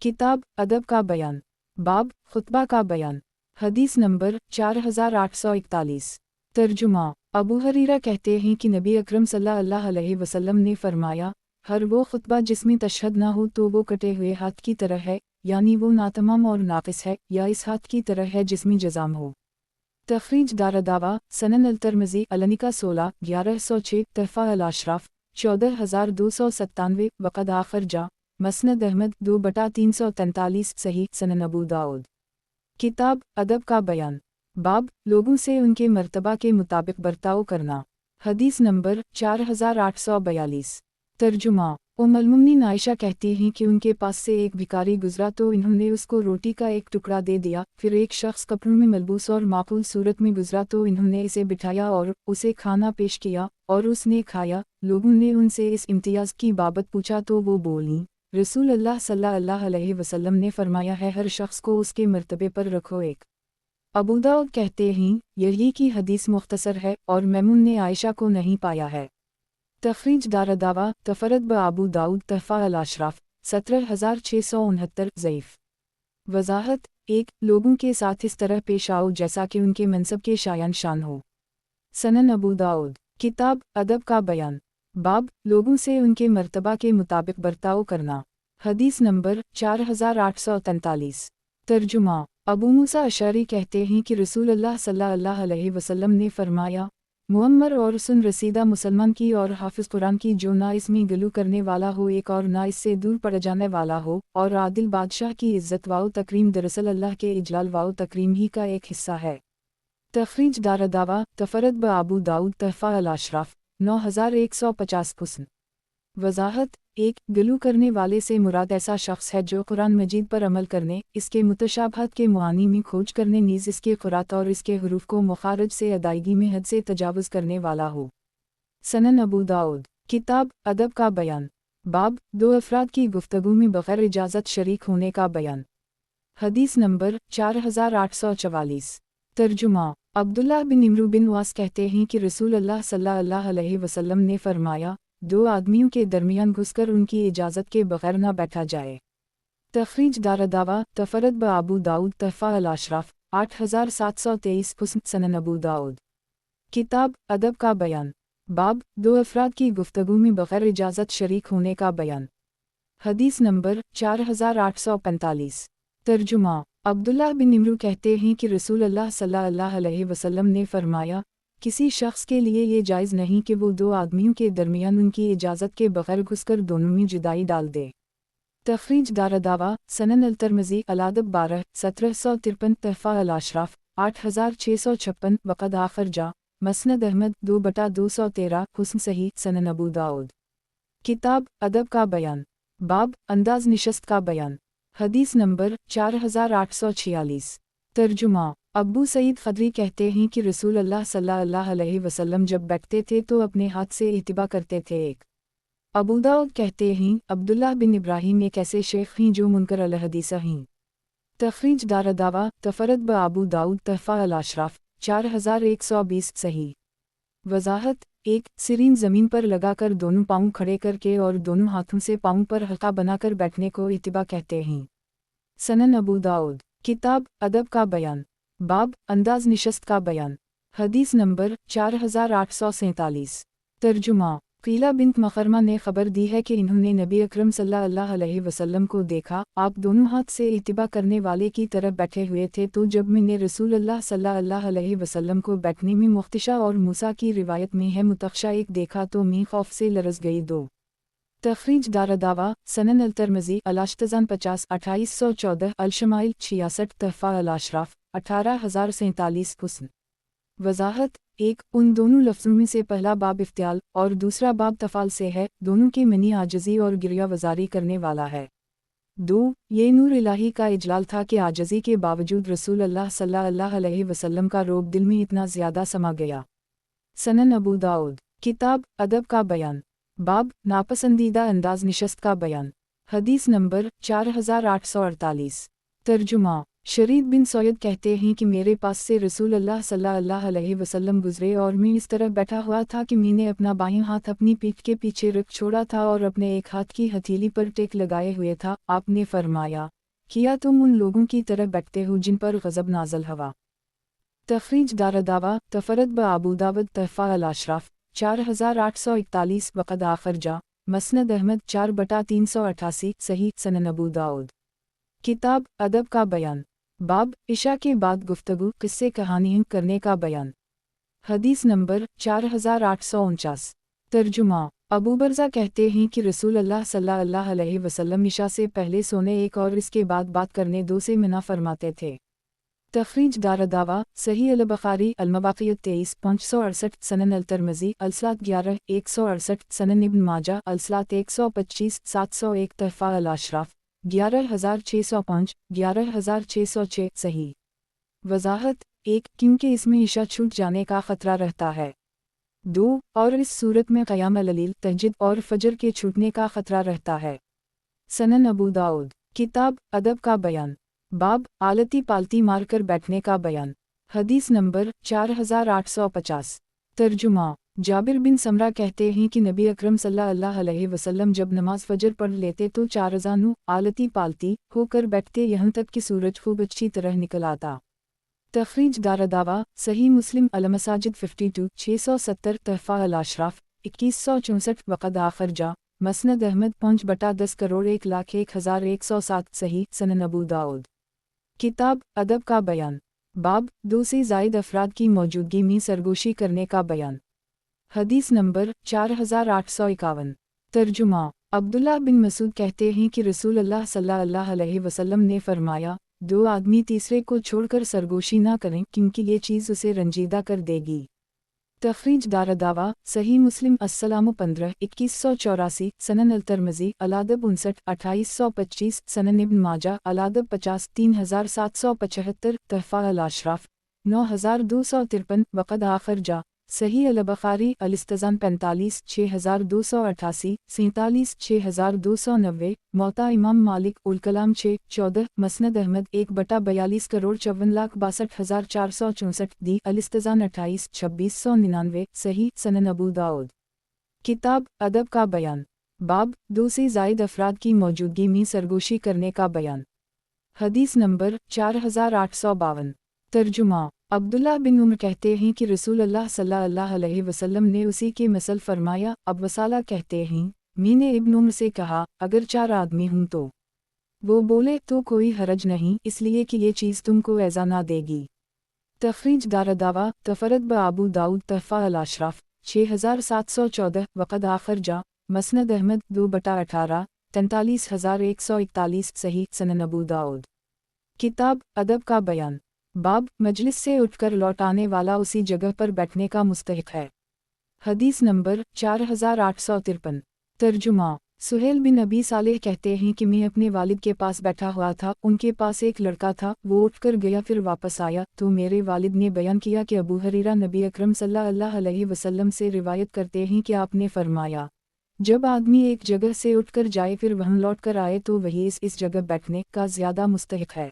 किताब अदब का बयान बाब खुतबा का बयान। हदीस नंबर 4841। तर्जुमा अबू हरीरा कहते हैं कि नबी अकरम सल्लल्लाहु अलैहि वसल्लम ने फरमाया, हर वो खुतबा जिसमें तशहद ना हो तो वो कटे हुए हाथ की तरह है, यानी वो नातमाम और नाक़िस है, या इस हाथ की तरह है जिसमें जज़ाम हो। तखरीज दारदावा सनन अल-तिर्मिज़ी अल-निका 16 1106 तहफ़ा अल-अशराफ 14297 वक़द आखिर जा मसनद अहमद 2/343 सही सनन अबू दाऊद। किताब अदब का बयान बाब लोगों से उनके मर्तबा के मुताबिक बर्ताव करना। हदीस नंबर 4842। तर्जुमा उम्मुल-मोमिनीन आयशा कहती हैं कि उनके पास से एक भिखारी गुजरा तो इन्होंने उसको रोटी का एक टुकड़ा दे दिया। फिर एक शख्स कपड़ों में मलबूस और माकूल सूरत में गुजरा तो इन्होंने इसे बिठाया और उसे खाना पेश किया और उसने खाया। लोगों ने उनसे इस इम्तियाज़ की बाबत पूछा तो वो बोलीं, रसूल अल्लाह सल्लल्लाहु अलैहि वसल्लम ने फरमाया है, हर शख्स को उसके मर्तबे पर रखो एक। अबू दाऊद कहते हैं यही की हदीस मुख्तसर है और मैमून ने आयशा को नहीं पाया है। तखरीज दारदावा तफरद ब अबू दाऊद तहफ़ा अल-अशराफ 17669 ज़ईफ़। वज़ाहत 1 लोगों के साथ इस तरह पेश आओ जैसा कि उनके मनसब के शायान शान हो। सनन अबू दाऊद। किताब अदब का बयान बाब लोगों से उनके मर्तबा के मुताबिक बर्ताव करना। हदीस नंबर 4843। तर्जुमा अबू मूसा अशअरी कहते हैं कि रसूल अल्लाह सल्लल्लाहु अलैहि वसल्लम ने फरमाया, मुअम्मर और सुन रसीदा मुसलमान की और हाफिज़ कुरान की जो ना इसमें गलू करने वाला हो एक और ना इससे दूर पड़ जाने वाला हो, और आदिल बादशाह की इज़्ज़त वाओ तकरीम दरअसल अल्लाह के इजलाल वाओ तकरीम ही का एक हिस्सा है। तखरीज दारदावा तफरद ब अबू दाऊद तहफ़ा अल-अशराफ 9150 हुस्न। वज़ाहत 1 गलू करने वाले से मुराद ऐसा शख्स है जो कुरान मजीद पर अमल करने, इसके मुतशाबहत के मुआनी में खोज करने, नीज़ इसके क़ुरात और इसके हुरूफ को मुखारज से अदायगी में हद से तजावुज़ करने वाला हो। सनन अबू दाऊद। किताब अदब का बयान बाब 2 अफराद की गुफ्तगू में बग़ैर इजाज़त शरीक होने का बयान। हदीस नंबर 4844। तर्जुमा अब्दुल्लाह बिन इमरू बिन वास कहते हैं कि रसूल अल्लाह सल्लल्लाहु अलैहि वसल्लम ने फरमाया, 2 आदमियों के दरमियान घुसकर उनकी इजाज़त के बग़ैर न बैठा जाए। तखरीज दारदावा तफरद ब अबू दाऊद तहफ़ा अल-अशराफ 8723 हुस्न सनन अबू दाऊद। किताब अदब का बयान बाब 2 अफराद की गुफ्तगू में बग़ैर इजाज़त शरीक होने का बयान। हदीस नंबर 4845। तर्जुमा अब्दुल्लाह बिन इमरू कहते हैं कि रसूल अल्लाह सल्लल्लाहु अलैहि वसल्लम ने फरमाया, کسی شخص کے لیے یہ جائز نہیں کہ وہ دو آدمیوں کے درمیان ان کی اجازت کے بغیر گھس کر دونوں میں جدائی ڈال دے۔ تخریج دارالدعویٰ سنن الترمذی الادب 12 1753 تحفہ الاشراف 8656 وقد آخرجہ مسند احمد 2/213 حسن صحیح سنن ابو داؤد۔ کتاب ادب کا بیان، باب انداز نشست کا بیان، حدیث نمبر 4846۔ ترجمہ ابو سعید خدری کہتے ہیں کہ رسول اللہ صلی اللہ علیہ وسلم جب بیٹھتے تھے تو اپنے ہاتھ سے اتباع کرتے تھے۔ ایک ابو داؤد کہتے ہیں عبداللہ بن ابراہیم ایک ایسے شیخ ہیں جو منکر الحدیث ہیں۔ تخریج دارالدعویٰ تفرد بابو داؤد تحفہ الاشراف 4120 صحیح۔ وضاحت 1 سرین زمین پر لگا کر دونوں پاؤں کھڑے کر کے اور دونوں ہاتھوں سے پاؤں پر حلقہ بنا کر بیٹھنے کو اتباع کہتے ہیں۔ سنن ابو داؤد۔ کتاب ادب کا بیان، باب انداز نشست کا بیان، حدیث نمبر 4847۔ ترجمہ قیلہ بنت مخرمہ نے خبر دی ہے کہ انہوں نے نبی اکرم صلی اللہ علیہ وسلم کو دیکھا، آپ دونوں ہاتھ سے اتباع کرنے والے کی طرف بیٹھے ہوئے تھے، تو جب میں نے رسول اللہ صلی اللہ علیہ وسلم کو بیٹھنے میں مختشا اور موسیٰ کی روایت میں ہے متخشا ایک دیکھا تو میں خوف سے لرز گئی۔ 2 تخریج دارالدعویٰ سنن الترمذی الاشتزان 50 2814 الشمائل 66 تحفہ الاشراف 18047 حسن۔ وضاحت 1 ان دونوں لفظوں میں سے پہلا باب افتعال اور دوسرا باب تفعال سے ہے، دونوں کے معنی عاجزی اور گریہ وزاری کرنے والا ہے۔ 2 یہ نور الہی کا اجلال تھا کہ عاجزی کے باوجود رسول اللہ صلی اللہ علیہ وسلم کا روب دل میں اتنا زیادہ سما گیا۔ سنن ابو داؤد۔ کتاب ادب کا بیان، باب ناپسندیدہ انداز نشست کا بیان، حدیث نمبر 4848۔ ترجمہ شرید بن سعید کہتے ہیں کہ میرے پاس سے رسول اللہ صلی اللہ علیہ وسلم گزرے اور میں اس طرح بیٹھا ہوا تھا کہ میں نے اپنا بائیں ہاتھ اپنی پیٹھ کے پیچھے رکھ چھوڑا تھا اور اپنے ایک ہاتھ کی ہتھیلی پر ٹیک لگائے ہوئے تھا۔ آپ نے فرمایا، کیا تم ان لوگوں کی طرح بیٹھتے ہو جن پر غضب نازل ہوا؟ تخریج دارالدعویٰ تفرد بابو داود تحفہ الاشراف 4841 وقد آخرجہ مسند احمد 4/388 صحیح سنن ابو داؤد۔ کتاب ادب کا بیان، باب عشاء کے بعد گفتگو قصے کہانیاں کرنے کا بیان، حدیث نمبر 4849۔ ترجمہ ابو برزہ کہتے ہیں کہ رسول اللہ صلی اللہ علیہ وسلم عشاء سے پہلے سونے ایک اور اس کے بعد بات کرنے 2 سے منع فرماتے تھے۔ تخریج دارالدعویٰ صحیح البخاری المواقیت 23 568 سنن الترمذی الصلاۃ 11 168 سنن ابن ماجہ الصلاۃ 125 701 تحفہ الاشراف 11605 11606 صحیح۔ وضاحت 1 کیونکہ اس میں عشاء چھوٹ جانے کا خطرہ رہتا ہے۔ 2 اور اس صورت میں قیام اللیل تہجد اور فجر کے چھوٹنے کا خطرہ رہتا ہے۔ سنن ابو داؤد۔ کتاب ادب کا بیان، باب آلتی پالتی مار کر بیٹھنے کا بیان، حدیث نمبر 4850۔ ترجمہ جابر بن سمرہ کہتے ہیں کہ نبی اکرم صلی اللہ علیہ وسلم جب نماز فجر پڑھ لیتے تو 4 رضانوں آلتی پالتی ہو کر بیٹھتے یہاں تک کہ سورج خوب اچھی طرح نکل آتا۔ تخریج دارالدعویٰ صحیح مسلم المساجد 52 670 تحفہ الاشراف 2164 وقد آخرجہ مسند احمد 5/10 کروڑ 1,01,107 صحیح سنن ابو داؤد۔ کتاب ادب کا بیان، باب 2 سے زائد افراد کی موجودگی میں سرگوشی کرنے کا بیان، حدیث نمبر 4851۔ ترجمہ عبداللہ بن مسعود کہتے ہیں کہ رسول اللہ صلی اللہ علیہ وسلم نے فرمایا، 2 آدمی تیسرے کو چھوڑ کر سرگوشی نہ کریں کیونکہ یہ چیز اسے رنجیدہ کر دے گی۔ تخریج دارالدعویٰ صحیح مسلم السلام 15 2184 سنن الترمذی الادب 59 2825 سنن ابن ماجہ الادب 50 3775 تحفہ الاشراف 9253 وقد آخرجہ صحیح البخاری الاستذان 45 6288 47 6290 موطا امام مالک الکلام 6 14 مسند احمد 1/42 کروڑ 54,62,464 دی الاستذان 28 2699 صحیح سنن ابو داؤد۔ کتاب ادب کا بیان، باب 2 سے زائد افراد کی موجودگی میں سرگوشی کرنے کا بیان، حدیث نمبر 4852۔ ترجمہ عبداللہ بن عمر کہتے ہیں کہ رسول اللہ صلی اللہ علیہ وسلم نے اسی کے مثل فرمایا۔ اب وصالہ کہتے ہیں میں نے ابن عمر سے کہا اگر 4 آدمی ہوں تو؟ وہ بولے تو کوئی حرج نہیں، اس لیے کہ یہ چیز تم کو ایزا نہ دے گی۔ तखरीज दारदावा तफरद ब अबू दाऊद तहफ़ा अल-अशराफ 6714 वक़द आखिर जा मसनद अहमद 2/18 43,141 सही सनन अबू दाऊद। किताब अदब का बयान। बाब मजलिस से उठकर लौट आने वाला उसी जगह पर बैठने का मुस्तहिक है। हदीस नंबर 4853। तर्जुमा। सुहेल बिन अबी सालेह कहते हैं कि मैं अपने वालिद के पास बैठा हुआ था, उनके पास एक लड़का था, वो उठकर गया फिर वापस आया तो मेरे वालिद ने बयान किया कि अबू हरीरा नबी अकरम सल्लल्लाहु अलैहि वसल्लम से रिवायत करते हैं कि आपने फरमाया, जब आदमी एक जगह से उठकर जाए फिर वहाँ लौट कर आए तो वही इस जगह बैठने का ज़्यादा मुस्तहिक है।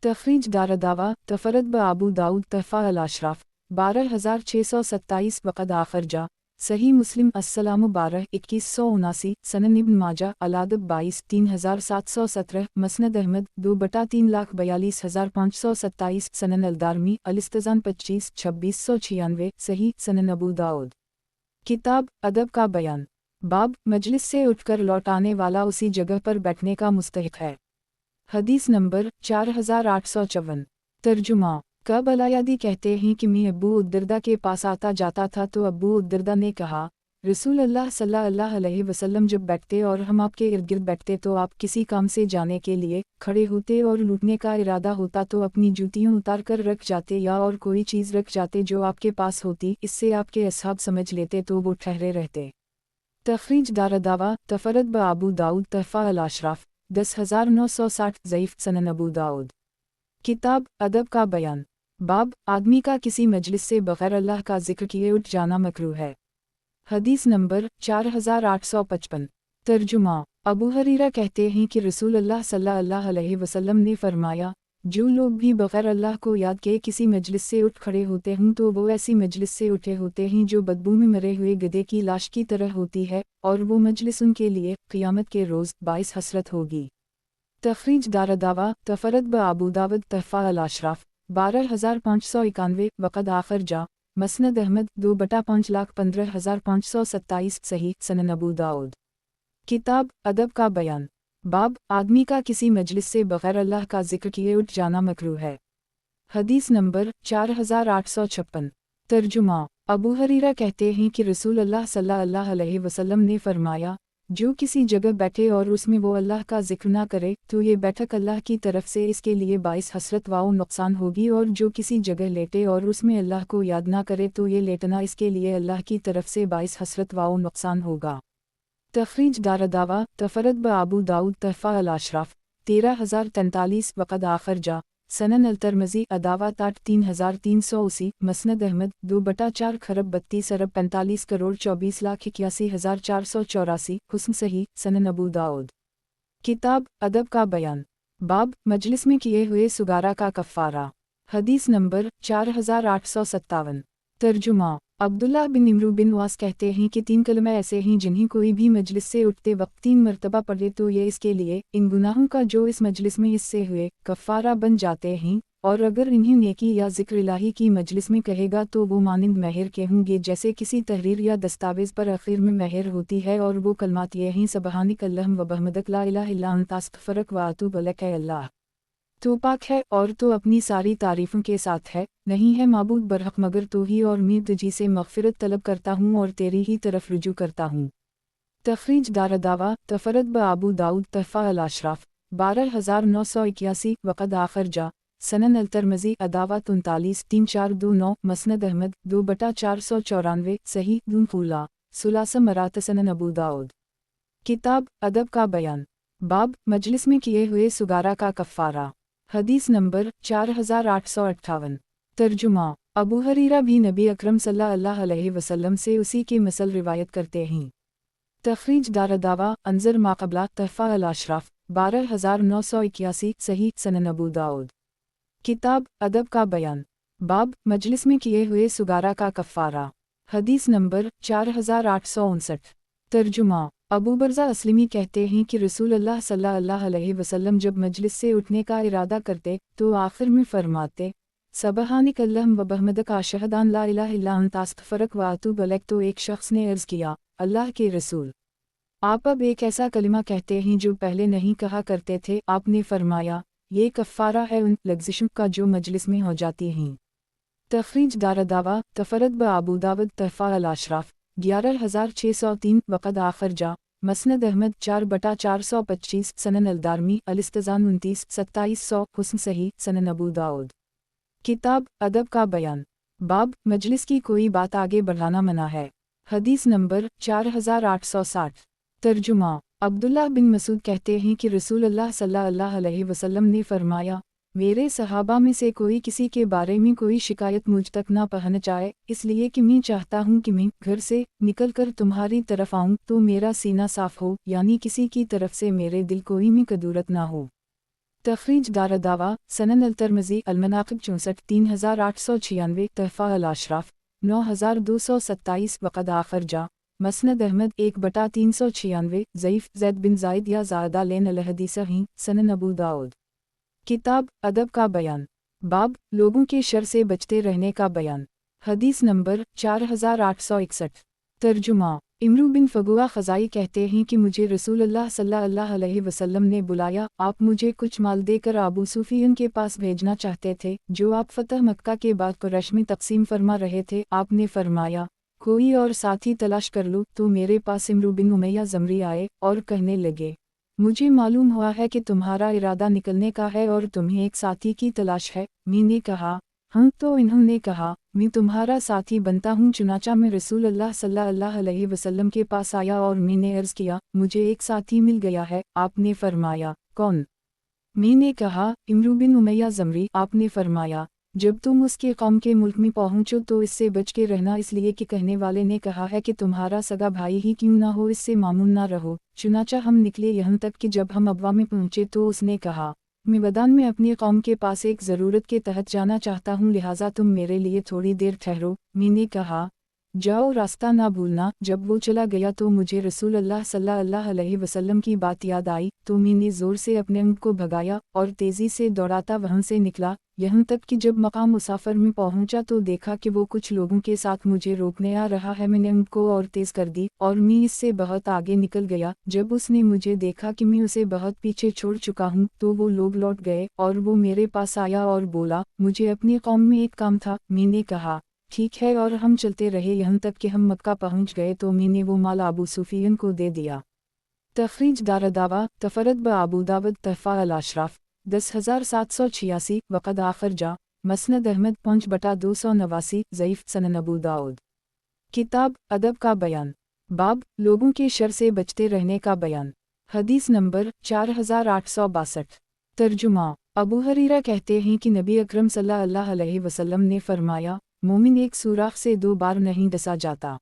तखरीज दारदावा तफरद ब अबू दाऊद तहफ़ा अल-अशराफ 12627 वक़द आखिर जा सही मुस्लिम अस्सलामु 12-2179 सनन इब्न माजा अल-अदब 22-3717 मसनद अहमद 2/3,42,527 सनन अल-दारमी अल-इस्तिज़ान 25-2696 सही सनन अबू दाऊद। किताब अदब का बयान। बाब मजलिस से उठकर लौट आने वाला उसी जगह पर बैठने का मुस्तहिक है। हदीस नंबर 4854। तर्जुमा। कब अलायादी कहते हैं कि मैं अबू उद्दरदा के पास आता जाता था तो अबू उद्दरदा ने कहा, रसूल अल्लाह सल्लल्लाहु अलैहि वसल्लम जब बैठते और हम आपके इर्द गिर्द बैठते तो आप किसी काम से जाने के लिए खड़े होते और लूटने का इरादा होता तो अपनी जूतियाँ उतार कर रख जाते या और कोई चीज़ रख जाते जो आपके पास होती, इससे आपके असहाब समझ लेते तो वो ठहरे रहते। तखरीज दारदावा तफरद ब अबू दाऊद तहफ़ा अल-अशराफ 10,960 ज़ईफ़ सनन अबू दाऊद। किताब अदब का बयान। बाब आदमी का किसी मजलिस से बग़ैर अल्लाह का जिक्र किए उठ जाना मकरूह है। हदीस नंबर 4855। तर्जुमा। अबू हरीरा कहते हैं कि रसूल अल्लाह सल्लल्लाहु अलैहि वसल्लम ने फरमाया, जो लोग भी बग़ैर अल्लाह को याद किए किसी मजलिस से उठ खड़े होते हैं तो वो ऐसी मजलिस से उठे होते हैं जो बदबू में मरे हुए गधे की लाश की तरह होती है और वो मजलिस उनके लिए क़ियामत के रोज़ बाइस हसरत होगी। तखरीज दारदावा तफरद ब अबू दाऊद तहफ़ा अल-अशराफ 12,591 वक़द आखिर जा मसनद अहमद 2/5,15,527 सही सनन अबू दाऊद। किताब अदब का बयान। बाब आदमी का किसी मजलिस से बग़ैर अल्लाह का जिक्र किए उठ जाना मकरूह है। हदीस नंबर 4856। तर्जुमा। अबू हरीरा कहते हैं कि रसूल अल्लाह सल्लल्लाहु अलैहि वसल्लम ने फरमाया, जो किसी जगह बैठे और उसमें वो अल्लाह का जिक्र ना करे तो ये बैठक अल्लाह की तरफ से इसके लिए बाइस हसरत व नुकसान होगी, और जो किसी जगह लेटे और उसमें अल्लाह को याद ना करे तो ये लेटना इसके लिए अल्लाह की तरफ से बाइस हसरत व नुकसान होगा। तखरीज दारदावा तफरद ब अबू दाऊद तहफ़ा अल-अशराफ 13,043 वक़द आखिर जा सनन अल-तिरमिज़ी अदावत 8,380 मसनद अहमद 2/4 खरब 32 अरब 45 करोड़ 24,81,484 हुस्न सही सनन अबू दाऊद। किताब अदब का बयान। बाब मजलिस में किए हुए सुगारा का कफ़ारा। हदीस नंबर 4857। तर्जुमा। अब्दुल्लाह बिन इमरू बिन वास कहते हैं कि 3 कलमे ऐसे हैं जिन्हें कोई भी मजलिस से उठते वक्त 3 मरतबा पढ़े तो ये इसके लिए इन गुनाहों का जो इस मजलिस में इससे हुए कफ़ारा बन जाते हैं, और अगर इन्हें नेकी या ज़िक्र इलाही की मजलिस में कहेगा तो वो मानिंद महर के होंगे जैसे किसी तहरीर या दस्तावेज़ पर आखिर में महर होती है, और वो कलमात ये हैं सुब्हानक अल्लाहुम्मा व बिहम्दिक ला इलाहा इल्ला अंता अस्तग़फिरुक व अतूबु इलैक। अल्लाह तो पाक है और तो अपनी सारी तारीफ़ों के साथ है, नहीं है माबूद बरहक मगर तो ही, और मैं तुझी से मग़फ़िरत तलब करता हूँ और तेरी ही तरफ रुजू करता हूँ। तखरीज दारदावा तफरद ब अबू दाऊद तहफ़ा अल-अशराफ 12,981 वक़द आखिर जा सनन अल-तिरमिज़ी अदावत 39-3429 मसनद अहमद 2/494 सही दुनखूला सुलासा मरात सनन अबू दाऊद। किताब अदब का बयान। बाब मजलिस में किए हुए सुगारा का कफ़ारा। हदीस नंबर 4858। तर्जुमा। अबू हरीरा भी नबी अकरम सल्लल्लाहु अलैहि वसल्लम से उसी के मसल रिवायत करते हैं। तखरीज दारदावा अंजर माक़बला तहफ़ा अल-अशराफ 12,981 सही सनन अबू दाऊद। किताब अदब का बयान। बाब मजलिस में किए हुए सुगारा का कफ़ारा। हदीस नंबर 4859। तर्जुमा। अबू बरज़ा अस्लमी कहते हैं कि रसूल अल्लाह सल्लल्लाहु अलैहि वसल्लम जब मजलिस से उठने का इरादा करते तो आखिर में फरमाते, सुब्हानक अल्लाहुम्मा व बिहम्दिक अशहदु अन ला इलाहा इल्ला अंता अस्तग़फिरुक व अतूबु इलैक। तो एक शख्स ने अर्ज़ किया, अल्लाह के रसूल, आप अब एक ऐसा कलिमा कहते हैं जो पहले नहीं कहा करते थे। आपने फरमाया, ये कफ़ारा है उन लग़ज़िशों का जो मजलिस में हो जाती हैं। तखरीज दारदावा तफरद ब अबू दावद तहफ़ा अल-अशराफ 11603 वक़द आखिर जा मसनद अहमद 4/425 सनन अल-दारमी अल-इस्तिज़ान 29 2700 हुस्न सही सनन अबू दाऊद। किताब अदब का बयान। बाब मजलिस की कोई बात आगे बढ़ाना मना है। हदीस नंबर 4860। तर्जुमा। अब्दुल्लाह बिन मसूद कहते हैं कि रसूल अल्लाह सल्लल्लाहु अलैहि वसल्लम ने फरमाया, मेरे सहाबा में से कोई किसी के बारे में कोई शिकायत मुझ तक ना पहुँचाए, इसलिए कि मैं चाहता हूँ कि मैं घर से निकलकर तुम्हारी तरफ आऊँ तो मेरा सीना साफ हो, यानी किसी की तरफ से मेरे दिल कोई में कदूरत ना हो। तखरीज दारदावा सनन अल-तिरमिज़ी अल-मनाक़िब 64 3896 तहफ़ा अल-अशराफ 9227 वक़द आखिर जा मसनद अहमद 1/396 ज़ईफ़ ज़ैद बिन ज़ायद या ज़ादा लेन अल-हदीस ही सनन अबू दाऊद। किताब अदब का बयान। बाब लोगों के शर से बचते रहने का बयान। हदीस नंबर 4861। तर्जुमा। इमरू बिन फ़गुआ ख़ज़ाई कहते हैं कि मुझे रसूलुल्लाह सल्लल्लाहु अलैहि वसल्लम ने बुलाया, आप मुझे कुछ माल देकर अबू सुफ़ियान के पास भेजना चाहते थे, जो आप फ़तह मक्का के बाद कुरैश में तक़सीम फरमा रहे थे। आपने फरमाया, कोई और साथी तलाश कर लो, तो मेरे पास इमरू बिन उमैया ज़मरी आए और कहने लगे, मुझे मालूम हुआ है कि तुम्हारा इरादा निकलने का है और तुम्हें एक साथी की तलाश है। मैंने कहा, हाँ। तो इन्होंने कहा, मैं तुम्हारा साथी बनता हूँ। चुनाचा मैं रसूलुल्लाह सल्लल्लाहु अलैहि वसल्लम के पास आया और मैंने अर्ज़ किया, मुझे एक साथी मिल गया है। आपने फरमाया, कौन? मैंने कहा, इमरू बिन उमैया ज़मरी। आपने फरमाया, जब तुम उसके कौम के मुल्क में पहुँचो तो इससे बच के रहना, इसलिए कि कहने वाले ने कहा है कि तुम्हारा सगा भाई ही क्यों ना हो, इससे मामून ना रहो। चुनाचा हम निकले, यहाँ तक कि जब हम अबवा में पहुँचे तो उसने कहा, मैं बदान में अपनी कौम के पास एक ज़रूरत के तहत जाना चाहता हूँ, लिहाजा तुम मेरे लिए थोड़ी देर ठहरो। मैंने कहा, जाओ, रास्ता ना भूलना। जब वो चला गया तो मुझे रसूलुल्लाह सल्लल्लाहु अलैहि वसल्लम की बात याद आई, तो मैंने ज़ोर से अपने ऊँट को भगाया और तेज़ी से दौड़ाता वहाँ से निकला, यहाँ तक कि जब मकाम मुसाफिर में पहुँचा तो देखा कि वो कुछ लोगों के साथ मुझे रोकने आ रहा है। मैंने ऊँट को और तेज़ कर दी और मैं इससे बहुत आगे निकल गया। जब उसने मुझे देखा कि मैं उसे बहुत पीछे छोड़ चुका हूँ तो वो लोग लौट गए और वो मेरे पास आया और बोला, मुझे अपनी कौम में एक काम था। मैंने कहा, ठीक है, और हम चलते रहे यहाँ तक कि हम मक्का पहुँच गए तो मैंने वो माल अबू सुफ़ियान को दे दिया। तखरीज दारदावा तफरद ब अबू दावद तहफ़ा अल-अशराफ 10786 वक़द आखिर जा मसनद अहमद 5/289 ज़ईफ़ सनन अबू दाऊद। किताब अदब का बयान। बाब लोगों के शर से बचते रहने का बयान। हदीस नंबर 4862। तर्जुमा। अबू हरीरा कहते हैं कि नबी अकरम सल्लल्लाहु अलैहि वसल्लम ने फरमाया, मोमिन एक सुराख से 2 बार नहीं डसा जाता।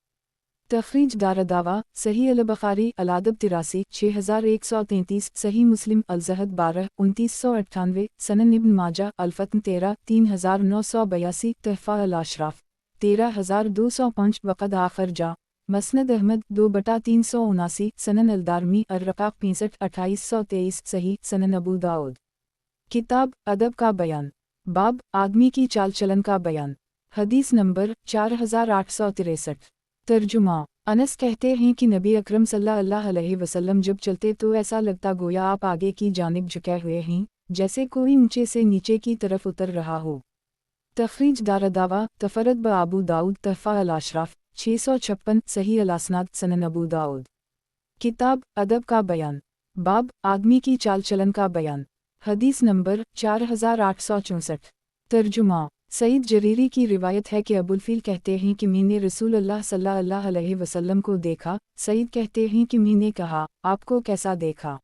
तखरीज दारदावा सही अल-बुखारी अल-अदब 83 6133 सही मुस्लिम अल-ज़हद 12 2998 सनन इब्न माजा अल-फ़त्न 13 3982 तहफ़ा अल-अशराफ 13205 वक़द आखिर जा मसनद अहमद 2/379 सनन अल-दारमी अर-रक़ाक़ 65 2823 सही सनन अबू दाऊद। किताब अदब का बयान। बाब आदमी की चाल चलन का बयान। हदीस नंबर 4863। तर्जुमा। अनस कहते हैं कि नबी अकरम सल्लल्लाहु अलैहि वसल्लम जब चलते तो ऐसा लगता गोया आप आगे की जानिब झुके हुए हैं, जैसे कोई ऊंचे से नीचे की तरफ उतर रहा हो। तखरीज दारदावा तफरद ब अबू दाऊद तहफ़ा अल-अशराफ 656 सही अल-असनाद सनन अबू दाऊद। किताब अदब का बयान। बाब आदमी की चाल चलन का बयान। हदीस नंबर 4864। तर्जुमा। सईद जरीरी की रिवायत है कि अबुलफील कहते हैं कि मैंने रसूलुल्लाह सल्लल्लाहु अलैहि वसल्लम को देखा। सईद कहते हैं कि मैंने कहा, आपको कैसा देखा?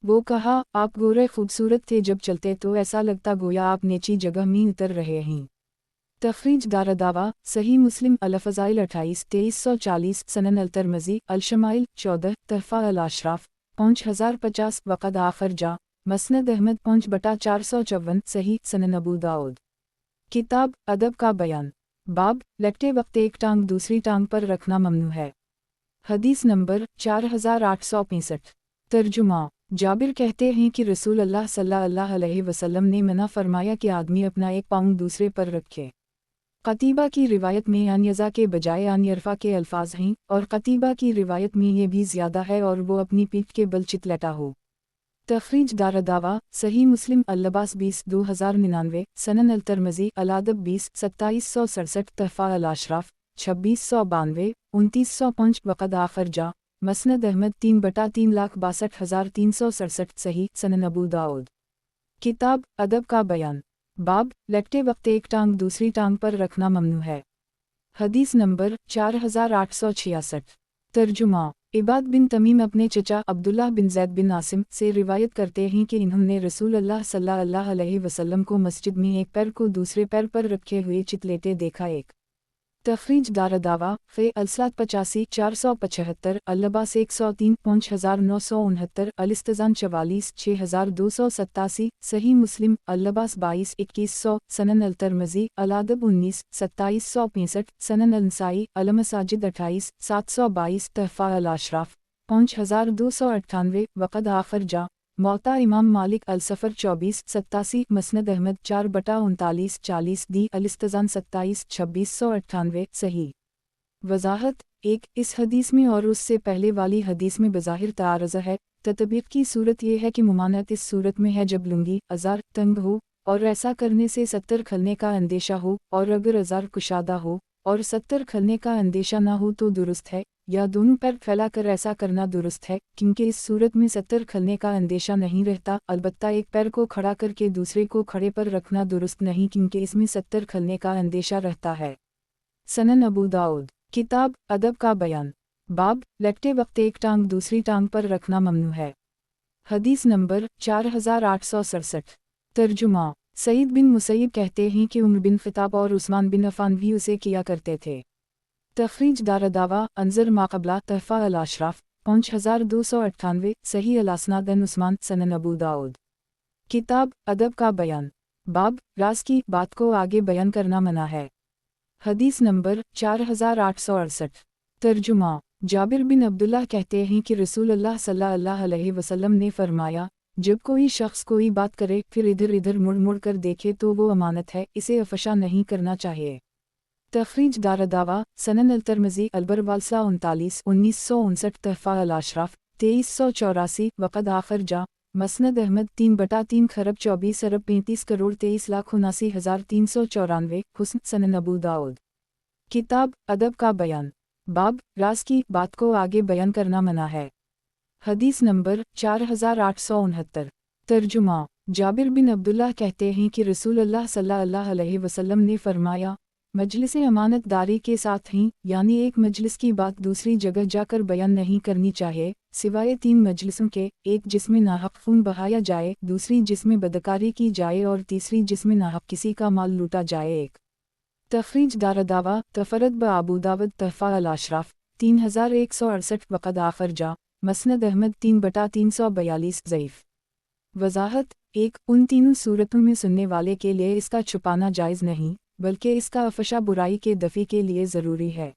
वो कहा, आप गोरे खूबसूरत थे, जब चलते तो ऐसा लगता गोया आप नीची जगह में उतर रहे हैं। तखरीज दारदावा सही मुस्लिम अल-फ़ज़ाइल 28 2340 सनन अल-तिरमिज़ी अल-शमाइल 14 तहफ़ा अल-अशराफ 5050 वक़द आखिर जा मसनद अहमद 5/454 सही सनन अबू दाऊद। किताब अदब का बयान। बाब लटते वक्त एक टांग दूसरी टांग पर रखना ममनू है। हदीस नंबर 4865। तर्जुमा। जाबिर कहते हैं कि रसूलुल्लाह सल्लल्लाहु अलैहि वसल्लम ने मना फरमाया कि आदमी अपना एक पाँव दूसरे पर रखे। कतीबा की रिवायत में अनयज़ा के बजाय अनयरफ़ा के अल्फाज हैं और कतीबा की रिवायत में ये भी ज़्यादा है और वो अपनी पीठ के बल चित लेटा हो। तखरीज दारदावा सही मुस्लिम अल्लबास 20,2099 सनन अल-तिरमिज़ी अल-अदब 20,2767 तहफ़ा अल-अशराफ 2692 2905 वक़द आखिर जा मसनद अहमद 3/3,62,367 सही सनन अबू दाऊद। किताब अदब का बयान। बाब लटके वक्त एक टांग दूसरी टांग पर रखना ममनू है। हदीस नंबर 4866। तर्जुमा इबाद बिन तमीम अपने चचा अब्दुल्लाह बिन ज़ैद बिन आसिम से रिवायत करते हैं कि इन्होंने रसूल अल्लाह सल्लल्लाहु अलैहि वसल्लम को मस्जिद में एक पैर को दूसरे पैर पर रखे हुए चितलेते देखा। एक तखरीज दारदावा फ़े अलसलात 85 475 अल्लबास 103 5969 अलिस्तजान 44 6287 सही मुस्लिम अल्लबास 22 2100 सनन अल-तिरमिज़ी अल-अदब 19 2765 सनन अल-नसाई अल-मसाजिद 28 722 तहफ़ा अल-अशराफ 5298 वक़द आखिर जा मौता इमाम मालिक अल-सफ़र 24 87 मसनद अहमद 4/39 40 दी अलिस्तजान 27 2698 सही। वज़ाहत 1 इस हदीस में और उससे पहले वाली हदीस में बज़ाहिर तारज़ है। ततबीक़ की सूरत यह है कि मुमानत इस सूरत में है जब लुंगी अज़ार तंग हो और ऐसा करने से सत्तर खलने का अंदेशा हो, और अगर अज़ार कुशादा हो और सत्तर खलने का अंदेशा ना हो तो दुरुस्त है, या दोनों पैर फैलाकर ऐसा करना दुरुस्त है, क्योंकि इस सूरत में सत्तर खलने का अंदेशा नहीं रहता। अलबत्ता एक पैर को खड़ा करके दूसरे को खड़े पर रखना दुरुस्त नहीं, क्योंकि इसमें सत्तर खलने का अंदेशा रहता है। सनन अबू दाऊद। किताब अदब का बयान। बाब लटके वक्त एक टांग दूसरी टांग पर रखना ममनू है। हदीस नंबर 4867। तर्जुमा सईद बिन मुसैयब कहते हैं कि उमर बिन ख़िताब और उस्मान बिन अफ़ान भी उसे किया करते थे। तखरीज दारदावा अंजर माक़बला तहफ़ा अल-अशराफ 5298 सही अल-असनाद अन उस्मान सनन अबू दाऊद। किताब अदब का बयान। बाब राज की बात को आगे बयान करना मना है। हदीस नंबर 4868। तर्जुमा जाबिर बिन अब्दुल्लाह कहते हैं कि रसूल अल्लाह सल्लल्लाहु अलैहि वसल्लम ने फरमाया, जब कोई शख्स कोई बात करे फिर इधर इधर मुड़ मुड़ कर देखे तो वो अमानत है, इसे अफशा नहीं करना चाहिए। तखरीज दारदावा सनन अल-तिरमिज़ी अल-बरवालसा 39 1959 तहफ़ा अल-अशराफ 2384 वक़द आखिर जा मसनद अहमद 3/3 खरब 24 अरब 35 करोड़ 23,79,394 हुस्न सनन अबू दाऊद। किताब अदब का बयान। बाब राज की बात को आगे बयान करना मना है। हदीस नंबर 4869। तर्जुमा जाबिर बिन अब्दुल्लाह कहते हैं कि रसूल अल्लाह सल्लल्लाहु अलैहि वसल्लम ने फरमाया, मजलिस अमानतदारी के साथ ही यानी एक मजलिस की बात दूसरी जगह जाकर बयान नहीं करनी चाहिए, सिवाय 3 मजलिसों के, एक जिसमें नाहक खून बहाया जाए, दूसरी जिसमें बदकारी की जाए और तीसरी जिसमें नाहक किसी का माल लूटा जाए। एक तखरीज दारदावा तफरद ब अबू दाऊद तहफ़ा अल-अशराफ 3168 वक़द आखिर जा मसनद अहमद 3/342 ज़ईफ़। वज़ाहत 1 उन तीनों सूरतों में सुनने वाले के लिए इसका छुपाना जायज़ नहीं, बल्कि इसका अफशा बुराई के दफ़ी के लिए ज़रूरी है।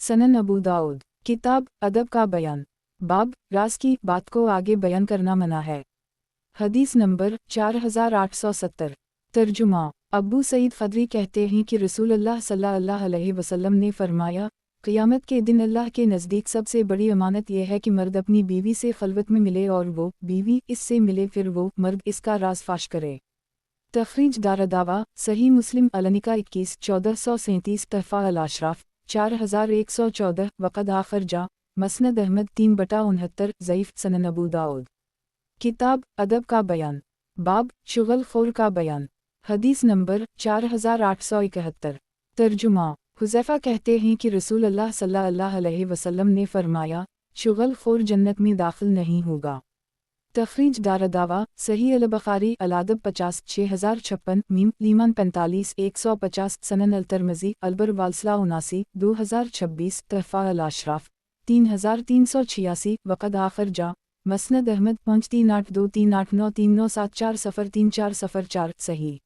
सनन अबू दाऊद। किताब अदब का बयान। बाब राज की बात को आगे बयान करना मना है। हदीस नंबर 4870। तर्जुमा अबू सईद ख़दरी कहते हैं कि रसूल अल्लाह सल्लल्लाहु अलैहि वसल्लम ने फरमाया, क़यामत के दिन अल्लाह के नज़दीक सबसे बड़ी अमानत यह है कि मर्द अपनी बीवी से खलवत में मिले और वो बीवी इससे मिले, फिर वो मर्द इसका राज फाश करे। तखरीज दारदावा सही मुस्लिम अल-निका 21 1437 तहफ़ा अल-अशराफ 4114 वक़द आखिर जा मसनद अहमद 3/69 ज़ईफ़ सनन अबू दाऊद। किताब अदब का बयान। बाब शुगल ख़ोर का बयान। हदीस नंबर 4871। तर्जुमा हुज़ैफ़ा कहते हैं कि रसूल अल्लाह सल्लल्लाहु अलैहि वसल्लम ने फरमाया, शुगल ख़ोर जन्नत में दाखिल नहीं होगा। तखरीज दारदावा सही अल-बुख़ारी अल-अदब 50 6056 मीम लीमान 45 150 सनन अल-तिरमिज़ी अल-बरवालसा 79 2026 तहफ़ा अल-अशराफ 3386 वक़द आखिर जा मसनद अहमद 53823893974034 सही।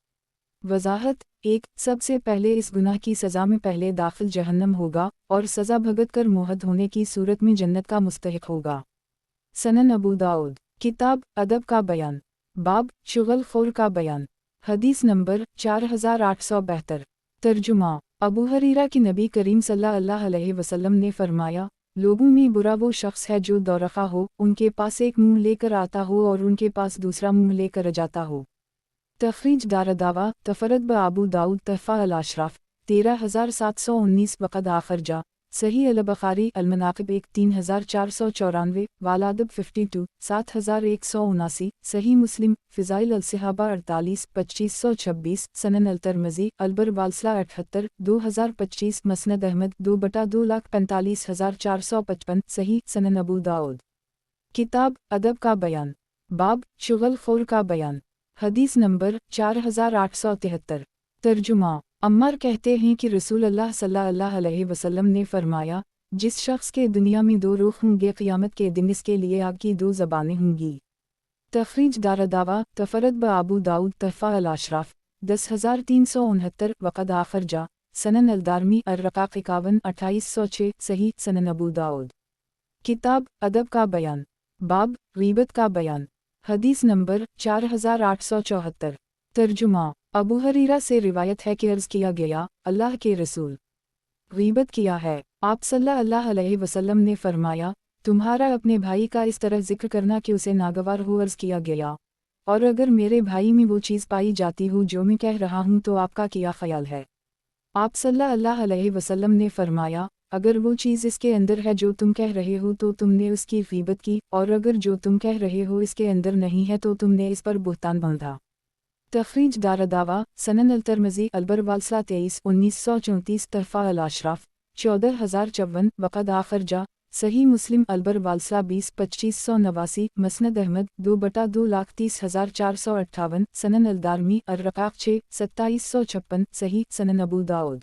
वज़ाहत 1 सबसे पहले इस गुनाह की सज़ा में पहले दाखिल जहन्नम होगा और सज़ा भगत कर मुहद होने की सूरत में जन्नत का मुस्तहिक होगा। सनन अबू दाऊद। किताब अदब का बयान। बाब शुगल ख़ोर का बयान। हदीस नंबर 4872। तर्जुमा अबू हरीरा की नबी करीम सल्लल्लाहु अलैहि वसल्लम ने फरमाया, लोगों में बुरा वो शख्स है जो दौरखा हो, उनके पास एक मुंह लेकर आता हो और उनके पास दूसरा मुंह लेकर जाता हो। तखरीज दारदावा तफरद ब आबू दाऊद तहफ़ा अल-अशराफ 13719 वक़द आखर जा सही अल-बुखारी अल-मनाक़िब 1 3494 वालादब 52 7179 सही मुस्लिम फ़िज़ाइल अल-सहाबा 48 2526 सनन अल-तिरमिज़ी अल-बर वालसला 78 2025 मसनद अहमद 2/2,45,455 सही सनन अबू दाऊद। किताब अदब का बयान, बाब शुगल खोर का बयान, हदीस नंबर 4873। तर्जुमा अम्मार कहते हैं कि रसूल अल्लाह सल्लल्लाहु अलैहि वसल्लम ने फरमाया, जिस शख्स के दुनिया में दो रुख होंगे क़यामत के दिन इसके लिए आग की दो ज़बानें होंगी। तखरीज दारदावा तफरद ब आबू दाऊद तहफ़ा अल-अशराफ 10369 वक़द आखर जा सनन अल-दारमी अर-रक़ाक़ 51 2806 सही सनन अबू दाऊद। किताब अदब का बयान, बाब ग़ीबत का बयान, हदीस नंबर 4874। तर्जुमा अबू हरीरा से रिवायत है कि अर्ज़ किया गया, अल्लाह के रसूल ग़ीबत किया है। आप सल्लल्लाहु अलैहि वसल्लम ने फरमाया, तुम्हारा अपने भाई का इस तरह जिक्र करना कि उसे नागवार हो। अर्ज़ किया गया, और अगर मेरे भाई में वो चीज़ पाई जाती हो जो मैं कह रहा हूँ तो आपका क्या ख्याल है? आप सल्लल्लाहु अलैहि वसल्लम ने फरमाया, अगर वो चीज़ इसके अंदर है जो तुम कह रहे हो तो तुमने उसकी ग़ीबत की, और अगर जो तुम कह रहे हो इसके अंदर नहीं है तो तुमने इस पर बुहतान बांधा। तखरीज दारदावा सनन अल-तिरमिज़ी अल-बर वालसला 23 1934 तहफ़ा अल-अशराफ 14054 वक़द आखर जा सही मुस्लिम अल-बर वालसला 20 2589 मसनद अहमद 2/2,30,458 सनन अल-दारमी अर-रक़ाक़ 6 2756 सही सनन अबू दाऊद।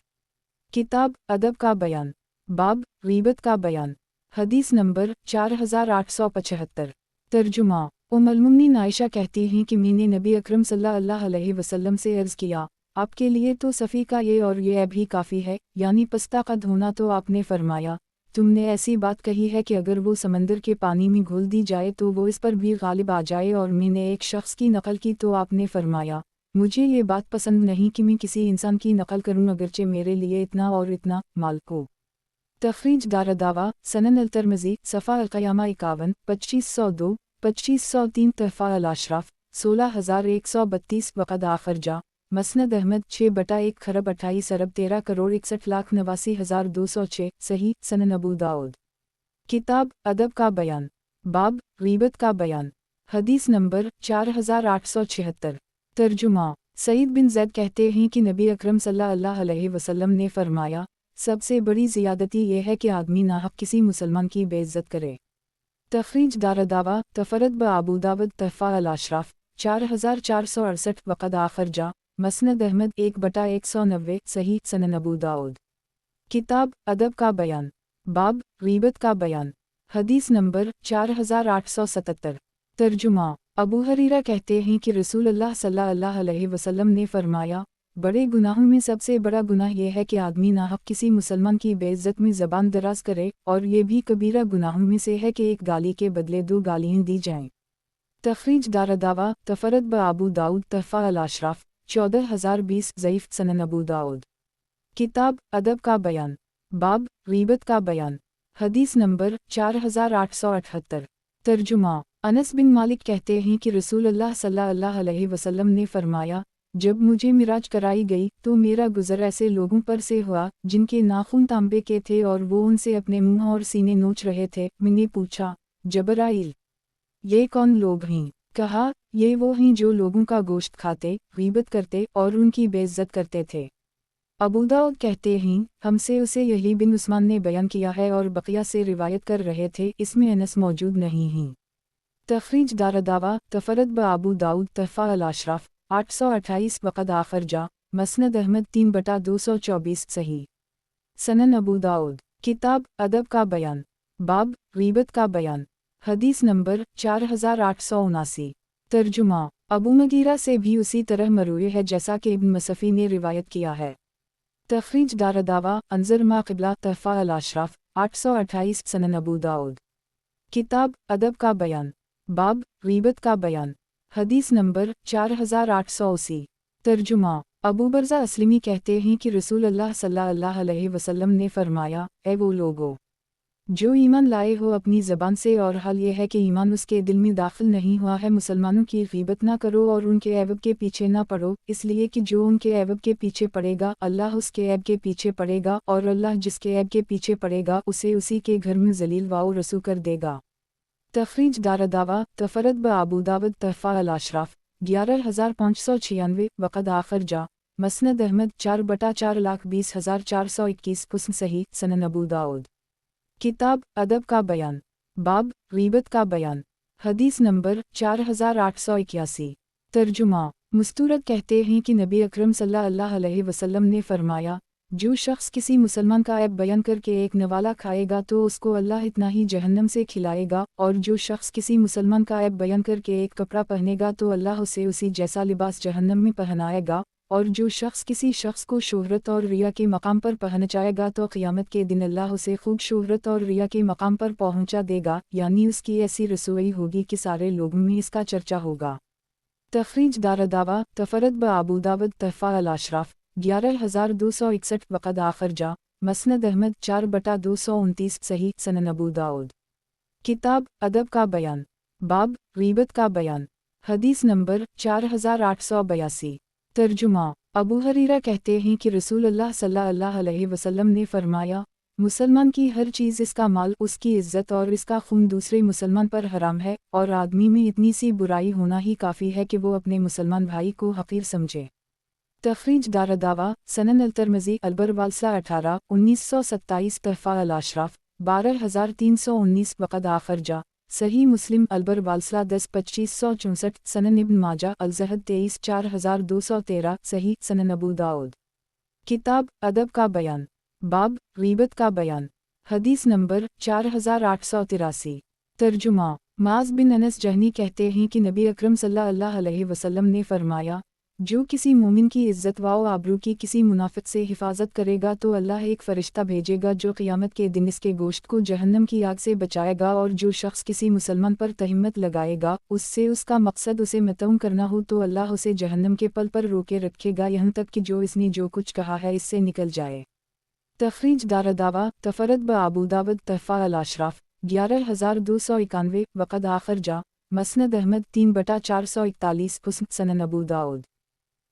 किताब अदब का बयान, बाब ग़ीबत का बयान, हदीस नंबर 4875। तर्जुमा उम्मुल-मोमिनीन आयशा कहती हैं कि मैंने नबी अकरम सल्लल्लाहु अलैहि वसल्लम से अर्ज़ किया, आपके लिए तो सफ़ी का ये और ये भी काफ़ी है, यानी पस्ता का धोना। तो आपने फरमाया, तुमने ऐसी बात कही है कि अगर वो समंदर के पानी में घोल दी जाए तो वो इस पर भी गालिब आ जाए। और मैंने एक शख्स की नकल की तो आपने फरमाया, मुझे ये बात पसंद नहीं कि मैं किसी इंसान की नकल करूँ अगरचे मेरे लिए इतना और इतना माल को। तखरीज दारदावा सनन अल-तिरमिज़ी सफ़ा अल-क़यामा 51 2502 2503 तहफ़ा अल-अशराफ 16132 वक़द आखर जा मसनद अहमद 6/1 खरब 28 अरब 13 करोड़ 61,89,206 सही सनन अबू दाऊद। किताब अदब का बयान, बाब ग़ीबत का बयान, हदीस नंबर 4876। तर्जुमा सईद बिन ज़ैद कहते हैं कि नबी अकरम सल्लल्लाहु अलैहि वसल्लम ने फरमाया, सबसे बड़ी ज़ियादती यह है कि आदमी नाहक किसी मुसलमान की बेइज्जत करे। तखरीज दारदावा तफरद ब आबू दाऊद तहफ़ा अल-अशराफ 4468 वक़द आखर जा मसनद अहमद 1/190 सही सनन अबू दाऊद। किताब अदब का बयान, बाब ग़ीबत का बयान, हदीस नंबर 4877। तर्जुमा अबू हरीरा कहते हैं कि रसूलुल्लाह सल्लल्लाहु अलैहि वसल्लम ने फरमाया, बड़े गुनाहों में सबसे बड़ा गुनाह यह है कि आदमी नाहक किसी मुसलमान की बेइज्जत में ज़बान दराज करे, और ये भी कबीरा गुनाहों में से है कि एक गाली के बदले दो गालियाँ दी जाएं। तखरीज दारदावा तफरद ब आबू दाऊद तहफ़ा अल-अशराफ 14020 ज़ईफ़ सनन अबू दाऊद। किताब अदब का बयान, बाब ग़ीबत का बयान, हदीस नंबर 4878। तर्जुमा अनस बिन मालिक कहते हैं कि रसूलुल्लाह सल्लल्लाहु अलैहि वसल्लम ने फरमाया, जब मुझे मिराज कराई गई तो मेरा गुज़र ऐसे लोगों पर से हुआ जिनके नाखून तांबे के थे और वो उनसे अपने मुंह और सीने नोच रहे थे। मैंने पूछा, जबराइल ये कौन लोग हैं? कहा, ये वो हैं जो लोगों का गोश्त खाते, ग़ीबत करते और उनकी बेइज्जत करते थे। अबू दाऊद कहते हैं, हमसे उसे यही बिन उस्मान ने बयान किया है और बक़िया से रिवायत कर रहे थे, इसमें अनस मौजूद नहीं हैं। तखरीज दारदावा तफरद ब आबू दाऊद तहफ़ा अल-अशराफ 828 वक़द आखर जा मसनद अहमद 3/224 सही सनन अबू दाऊद। किताब अदब का बयान, बाब ग़ीबत का बयान, हदीस नंबर 4879। तर्जुमा अबू मगीरा से भी उसी तरह मरूए है जैसा कि इब्न मसफ़ी ने रिवायत किया है। तखरीज दारदावा अंज़र मा क़िबला तहफ़ा अल-अशराफ 828 सनन अबू दाऊद। किताब अदब का बयान, बाब ग़ीबत का बयान, हदीस नंबर 4880। तर्जुमा अबू बरज़ा अस्लमी कहते हैं कि रसूलुल्लाह सल्लल्लाहु अलैहि वसल्लम ने फरमाया, ए वो लोगो जो ईमान लाए हो अपनी ज़बान से, और हाल ये है कि ईमान उसके दिल में दाखिल नहीं हुआ है। मुसलमानों की गीबत ना करो और उनके ऐब के पीछे ना पड़ो, इसलिए कि जो उनके ऐब के पीछे पड़ेगा अल्लाह उसके ऐब के पीछे पड़ेगा, और अल्लाह जिसके ऐब के पीछे पड़ेगा उसे उसी के घर में जलील वाउ रसू कर देगा। तखरीज दारदावा तफरत ब अबू दाऊद तहफ़ा अल अशराफ 11596 वक़द आखिर जा मसनद अहमद 4/4,20,421 हुस्न सही सनन अबू दाऊद। किताब अदब का बयान, बाब गीबत का बयान। हदीस नंबर 4881। तर्जुमा मुस्तूरद कहते हैं कि नबी अकरम सल्लल्लाहु अलैहि वसल्लम ने फरमाया, जो शख्स किसी मुसलमान का ऐब बयान करके एक नवाला खाएगा तो उसको अल्लाह इतना ही जहन्नम से खिलाएगा, और जो शख्स किसी मुसलमान का ऐब बयान करके एक कपड़ा पहनेगा तो अल्लाह उसे उसी जैसा लिबास जहन्नम में पहनाएगा, और जो शख्स किसी शख्स को शोहरत और रिया के मकाम पर पहुँचाएगा तो क़यामत के दिन अल्लाह उसे खूब शोहरत और रिया के मकाम पर पहुँचा देगा, यानी उसकी ऐसी रसोई होगी कि सारे लोगों में इसका चर्चा होगा। तखरीज दारदावा तफरत ब अबू दाऊद तहफ़ा अल अशराफ 11261 वक़द आखिर जा मसनद अहमद 4/229 सही सनन अबू दाऊद। किताब अदब का बयान, बाब गीबत का बयान। हदीस नंबर 4882। तर्जुमा अबू हरीरा कहते हैं कि रसूलुल्लाह सल्लल्लाहु अलैहि वसल्लम ने फरमाया, मुसलमान की हर चीज़, इसका माल, उसकी इज़्ज़त और इसका खून दूसरे मुसलमान पर हराम है, और आदमी में इतनी सी बुराई होना ही काफ़ी है कि वो अपने मुसलमान भाई को हक़ीर समझे। तखरीज दारदावा सनन अल-तिरमिज़ी अल-बरवालसा 18/1927 तहफ़ा अल अशराफ 12319 वक़द आखिर जा सही मुस्लिम अल-बरवालसा 10/2564 सनन इब्न माजा अल-ज़हद 23/4213 सही सनन अबू दाऊद। किताब अदब का बयान, बाब गीबत का बयान। हदीस नंबर 4883। तर्जुमा माज़ बिन अनस जहनी कहते हैं कि नबी अकरम सल्लल्लाहु अलैहि वसल्लम ने फरमाया, जो किसी मोमिन की इज़्ज़त व आबरू की किसी मुनाफिक से हिफाजत करेगा तो अल्लाह एक फ़रिश्ता भेजेगा जो क़यामत के दिन इसके गोश्त को जहन्नम की आग से बचाएगा, और जो शख्स किसी मुसलमान पर तहम्मत लगाएगा उससे उसका मकसद उसे मतऊं करना हो तो अल्लाह उसे जहन्नम के पल पर रोके रखेगा, यहाँ तक कि जो इसने जो कुछ कहा है इससे निकल जाए। तखरीज दारदावा तफरत ब अबू दाऊद तहफ़ा अल अशराफ 11291 वक़द आखिर जा मसनद अहमद 3/441 हुस्न सनन अबू दाऊद।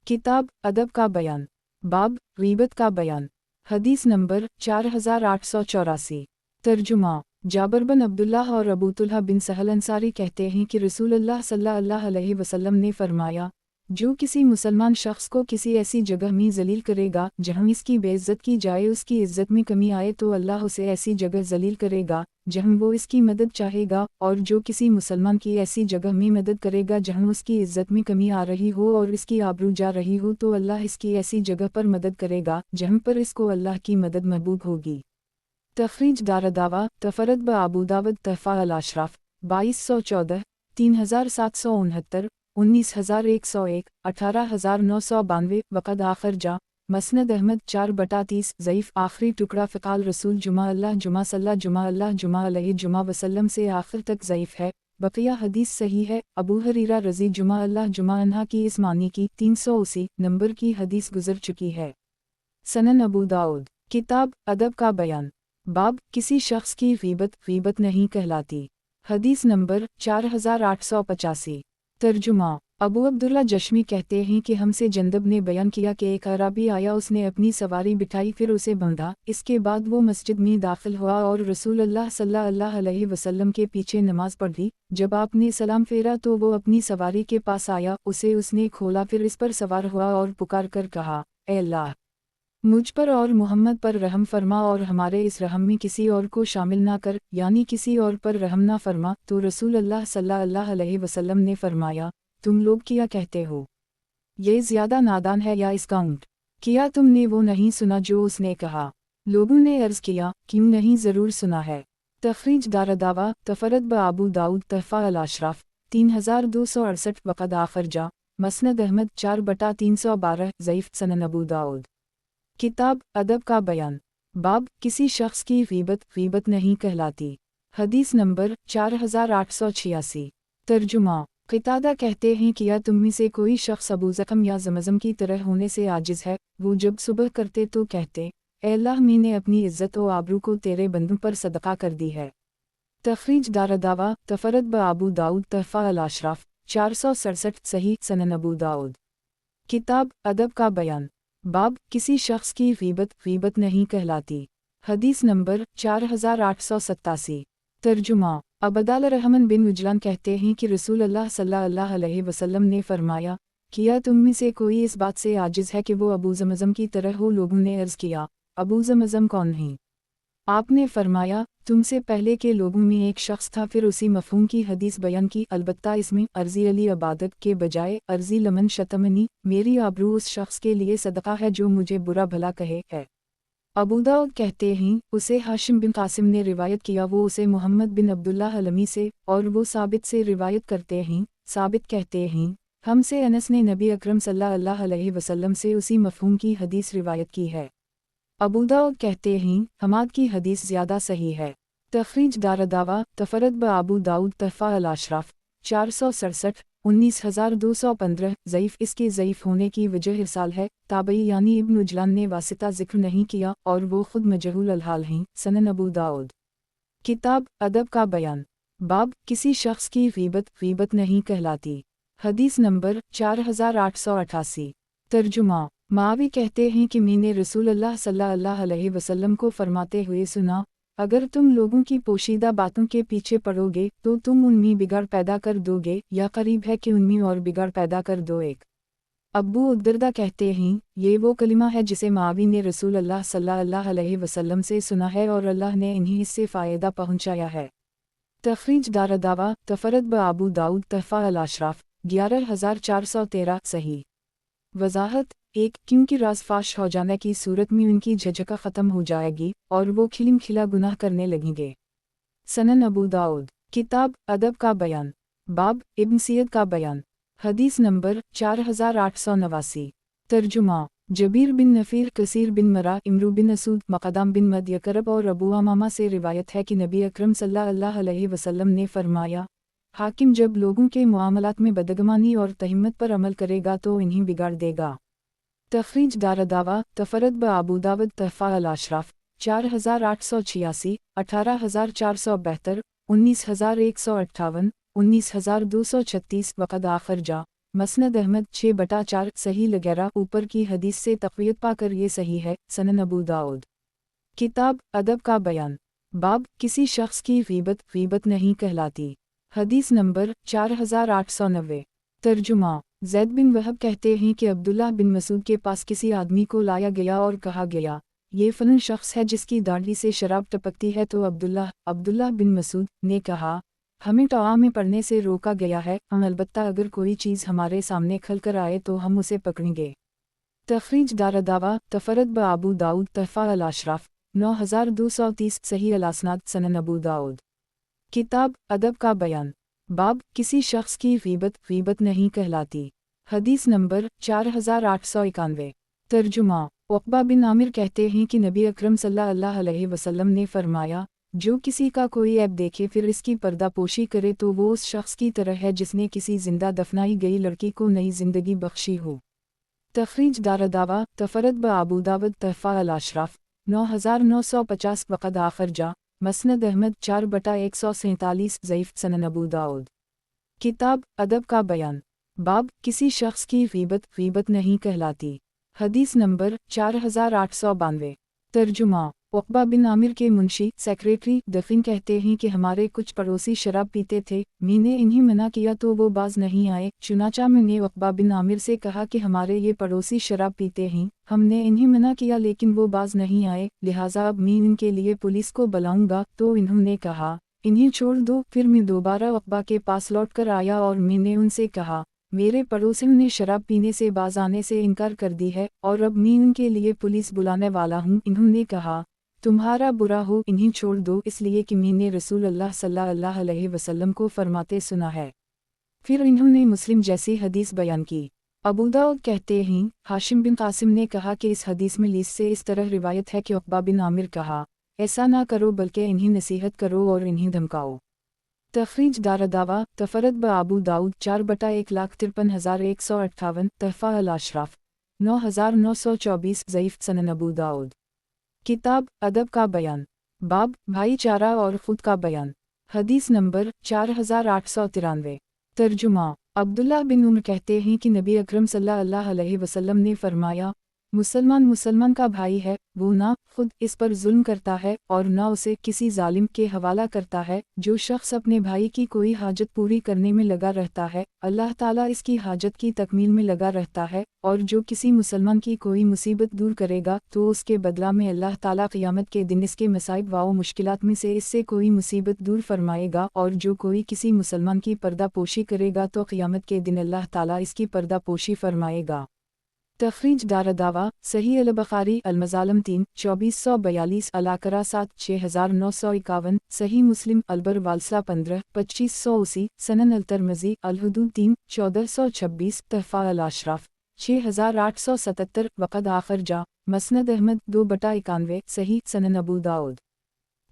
किताब अदब का बयान, बाब गीबत का बयान। हदीस नंबर 4884। तर्जुमा जाबिर बिन अब्दुल्लाह और अबू तुल्हा बिन सहल अंसारी कहते हैं कि रसूलुल्लाह सल्लल्लाहु अलैहि वसल्लम ने फरमाया, जो किसी मुसलमान शख्स को किसी ऐसी जगह में जलील करेगा जहाँ इसकी बेइज्जत की जाए, उसकी इज्जत में कमी आए, तो अल्लाह उसे ऐसी जगह जलील करेगा जहाँ वो इसकी मदद चाहेगा, और जो किसी मुसलमान की ऐसी जगह में मदद करेगा जहाँ उसकी इज्जत में कमी आ रही हो और इसकी आबरू जा रही हो, तो अल्लाह इसकी ऐसी जगह पर मदद करेगा जहाँ पर इसको अल्लाह की मदद महबूब होगी। तखरीज दारदावा तफरत ब अबू दाऊद तहफ़ा अल अशराफ 2214 3769 19101 18992 वक़द आखिर जा मसनद अहमद 4/30 ज़ईफ़ आखिरी टुकड़ा फ़िक़ाल रसूल जुमा अल्लाह जुमा सल्ला जुमा अल्लाह जुमा अलैहि जुमा वसल्लम से आखिर तक ज़ईफ़ है। बक़िया हदीस सही है। अबू हरीरा रज़ी जुमा अल्लाह जुमा अन्हा की इस मानी की 380 नंबर की हदीस गुज़र चुकी है। सनन अबू दाऊद। किताब अदब का बयान, बाब किसी शख्स की गीबत नहीं कहलाती। हदीस नंबर 4885। तर्जुमा अबू अब्दुल्ला जश्मी कहते हैं कि हमसे जंदब ने बयान किया कि एक अरबी आया, उसने अपनी सवारी बिठाई, फिर उसे बंधा, इसके बाद वो मस्जिद में दाखिल हुआ और रसूलुल्लाह सल्लल्लाहु अलैहि वसल्लम के पीछे नमाज पढ़ी। जब आपने सलाम फेरा तो वो अपनी सवारी के पास आया, उसे उसने खोला, फिर इस पर सवार हुआ और पुकार कर कहा, ऐ अल्लाह, मुझ पर और मोहम्मद पर रहम फरमा और हमारे इस रहम में किसी और को शामिल ना कर, यानी किसी और पर रहम ना फरमा। तो रसूलुल्लाह सल्लल्लाहु अलैहि वसल्लम ने फरमाया, तुम लोग क्या कहते हो, ये ज़्यादा नादान है या इसका ऊँट? क्या तुमने वो नहीं सुना जो उसने कहा? लोगों ने अर्ज़ किया, क्यों नहीं, ज़रूर सुना है। तखरीज दारदावा तफरत ब अबू दाऊद तहफ़ा अल अशराफ 3268 वक़द आखिर जा मसनद अहमद 4/312 ज़ईफ़ सनन अबू दाऊद। किताब अदब का बयान, बाब किसी शख्स की गीबत नहीं कहलाती। हदीस नंबर 4886। तर्जुमा क़तादा कहते हैं कि या तुम में से कोई शख्स अबू ज़कम या ज़मज़म की तरह होने से आजिज़ है, वो जब सुबह करते तो कहते, اے اللہ میں نے اپنی عزت و آبرو کو تیرے بندوں پر صدقہ کر دی ہے۔ تخریج دارالدعوہ تفرد بابو داؤد تحفہ الاشراف 467 صحیح سنن ابو داؤد۔ کتاب ادب کا بیان، باب کسی شخص کی غیبت نہیں کہلاتی۔ حدیث نمبر 4887۔ ترجمہ عبداللہ رحمن بن عجلان کہتے ہیں کہ رسول اللہ صلی اللہ علیہ وسلم نے فرمایا، کیا تم میں سے کوئی اس بات سے عاجز ہے کہ وہ ابو زمزم کی طرح ہو؟ لوگوں نے عرض کیا، ابو زمزم کون ہیں؟ آپ نے فرمایا، تم سے پہلے کے لوگوں میں ایک شخص تھا۔ پھر اسی مفہوم کی حدیث بیان کی، البتہ اس میں عرضی علی عبادت کے بجائے عرضی لمن شتمنی، میری آبرو اس شخص کے لیے صدقہ ہے جو مجھے برا بھلا کہے ہے۔ ابو داؤد کہتے ہیں، اسے ہاشم بن قاسم نے روایت کیا، وہ اسے محمد بن عبداللہ علمی سے، اور وہ ثابت سے روایت کرتے ہیں۔ ثابت کہتے ہیں، ہم سے انس نے نبی اکرم صلی اللہ علیہ وسلم سے اسی مفہوم کی حدیث روایت کی ہے۔ ابو داؤد کہتے ہیں، حماد کی حدیث زیادہ صحیح ہے۔ تخریج دارالدعوہ تفرد بابو داؤد تحفہ الاشراف 467 19215 ضعیف۔ اس کے ضعیف ہونے کی وجہ ارسال ہے، تابعی یعنی ابن عجلان نے واسطہ ذکر نہیں کیا اور وہ خود مجہول الحال ہیں۔ سنن ابو داؤد۔ کتاب ادب کا بیان، باب کسی شخص کی غیبت نہیں کہلاتی۔ حدیث نمبر 4888۔ ترجمہ معاوی کہتے ہیں کہ میں نے رسول اللہ صلی اللہ علیہ وسلم کو فرماتے ہوئے سنا، اگر تم لوگوں کی پوشیدہ باتوں کے پیچھے پڑو گے تو تم ان میں بگاڑ پیدا کر دو گے، یا قریب ہے کہ ان میں اور بگاڑ پیدا کر دو۔ ایک ابو الدرداء کہتے ہیں، یہ وہ کلمہ ہے جسے معاوی نے رسول اللہ صلی اللہ علیہ وسلم سے سنا ہے اور اللہ نے انہیں اس سے فائدہ پہنچایا ہے۔ تخریج دارالدعوہ تفرد بابو داؤد تحفہ الاشراف 11413 صحیح۔ وضاحت 1 کیونکہ راز فاش ہو جانے کی صورت میں ان کی جھجھک ختم ہو جائے گی اور وہ کھلم کھلا گناہ کرنے لگیں گے۔ سنن ابو داؤد۔ کتاب ادب کا بیان، باب ابن سید کا بیان۔ حدیث نمبر 4889۔ ترجمہ جبیر بن نفیر، کثیر بن مرہ، امرو بن اسود، مقدام بن مد یکرب اور ابو امامہ سے روایت ہے کہ نبی اکرم صلی اللہ علیہ وسلم نے فرمایا، حاکم جب لوگوں کے معاملات میں بدگمانی اور تہمت پر عمل کرے گا تو انہیں بگاڑ دے گا۔ تخریج دارالدعوہ تفرد بابو داؤد تحفہ الاشراف 4886 18472 19158 19236 وقد آخر جا مسند احمد 6/4 صحیح لغیرہ۔ اوپر کی حدیث سے تقویت پا کر یہ صحیح ہے۔ سنن ابو داؤد۔ کتاب ادب کا بیان، باب کسی شخص کی غیبت نہیں کہلاتی۔ حدیث نمبر 4890۔ ترجمہ زید بن وہب کہتے ہیں کہ عبداللہ بن مسعود کے پاس کسی آدمی کو لایا گیا اور کہا گیا، یہ فلاں شخص ہے جس کی داڑھی سے شراب ٹپکتی ہے۔ تو عبداللہ بن مسعود نے کہا، ہمیں طعام میں پڑنے سے روکا گیا ہے، البتہ اگر کوئی چیز ہمارے سامنے کھل کر آئے تو ہم اسے پکڑیں گے۔ تخریج دارالدعوہ تفرد بابو داؤد تحفہ الاشراف 9230 صحیح الاسناد۔ سنن ابو داؤد۔ کتاب ادب کا بیان، باب کسی شخص کی غیبت نہیں کہلاتی۔ حدیث نمبر 4891۔ ترجمہ عقبہ بن عامر کہتے ہیں کہ نبی اکرم صلی اللہ علیہ وسلم نے فرمایا، جو کسی کا کوئی عیب دیکھے پھر اس کی پردہ پوشی کرے تو وہ اس شخص کی طرح ہے جس نے کسی زندہ دفنائی گئی لڑکی کو نئی زندگی بخشی ہو۔ تخریج دارالدعوہ تفرد بابو داؤد تحفہ الاشراف 9950 وقد آخر جا مسند احمد 4/147 ضعیف۔ سنن ابو داؤد۔ کتاب ادب کا بیان، باب کسی شخص کی غیبت نہیں کہلاتی۔ حدیث نمبر 4892۔ ترجمہ عقبہ بن عامر کے منشی سیکریٹری دفن کہتے ہیں کہ ہمارے کچھ پڑوسی شراب پیتے تھے، میں نے انہیں منع کیا تو وہ باز نہیں آئے، چنانچہ میں نے عقبہ بن عامر سے کہا کہ ہمارے یہ پڑوسی شراب پیتے ہیں، ہم نے انہیں منع کیا لیکن وہ باز نہیں آئے، لہٰذا اب میں ان کے لیے پولیس کو بلاؤں گا۔ تو انہوں نے کہا، انہیں چھوڑ دو۔ پھر میں دوبارہ عقبہ کے پاس لوٹ کر آیا اور میں نے ان سے کہا، میرے پڑوسیوں نے شراب پینے سے باز آنے سے انکار کر دی ہے اور اب میں ان کے لیے پولیس بلانے والا ہوں۔ انہوں نے کہا، تمہارا برا ہو، انہیں چھوڑ دو، اس لیے کہ میں نے رسول اللہ صلی اللہ علیہ وسلم کو فرماتے سنا ہے۔ پھر انہوں نے مسلم جیسی حدیث بیان کی۔ ابو داؤد کہتے ہیں، ہاشم بن قاسم نے کہا کہ اس حدیث میں لیس سے اس طرح روایت ہے کہ عقبہ بن عامر کہا، ایسا نہ کرو بلکہ انہیں نصیحت کرو اور انہیں دھمکاؤ۔ تخریج دارالدعوہ تفرد بابو داؤد 4/153,158 تحفہ الاشراف 9924 ضعیف۔ سنن ابو داؤد۔ किताब अदब का बयान, बाब भाईचारा और खुद का बयान। हदीस नंबर 4893। तर्जुमा। अब्दुल्लाह बिन उमर कहते हैं कि नबी अकरम सल्लल्लाहु अलैहि वसल्लम ने फरमाया, मुसलमान मुसलमान का भाई है, वो ना खुद इस पर जुल्म करता है और ना उसे किसी जालिम के हवाला करता है। जो शख्स अपने भाई की कोई हाजत पूरी करने में लगा रहता है, अल्लाह ताला इसकी हाजत की तकमील में लगा रहता है, और जो किसी मुसलमान की कोई मुसीबत दूर करेगा तो उसके बदला में अल्लाह ताला क़यामत के दिन इसके मसाइब व मुश्किलात में से इससे कोई मुसीबत दूर फरमाएगा, और जो कोई किसी मुसलमान की पर्दा पोशी करेगा तो क़यामत के दिन अल्लाह ताला इसकी पर्दा पोशी फरमाएगा। तखरीज दारदावा सही अल-बुखारी अल-मज़ालिम 3 2442 अल-आकरा 7 6951 सही मुस्लिम अल-बर वालसा 15 2580 सनन अल-तिर्मिज़ी अल-हुदूद 3 1426 तहफ़ा अल-अशराफ 6877 वक़द आखिर जा मसनद अहमद 2/91 सही सनन अबू दाऊद।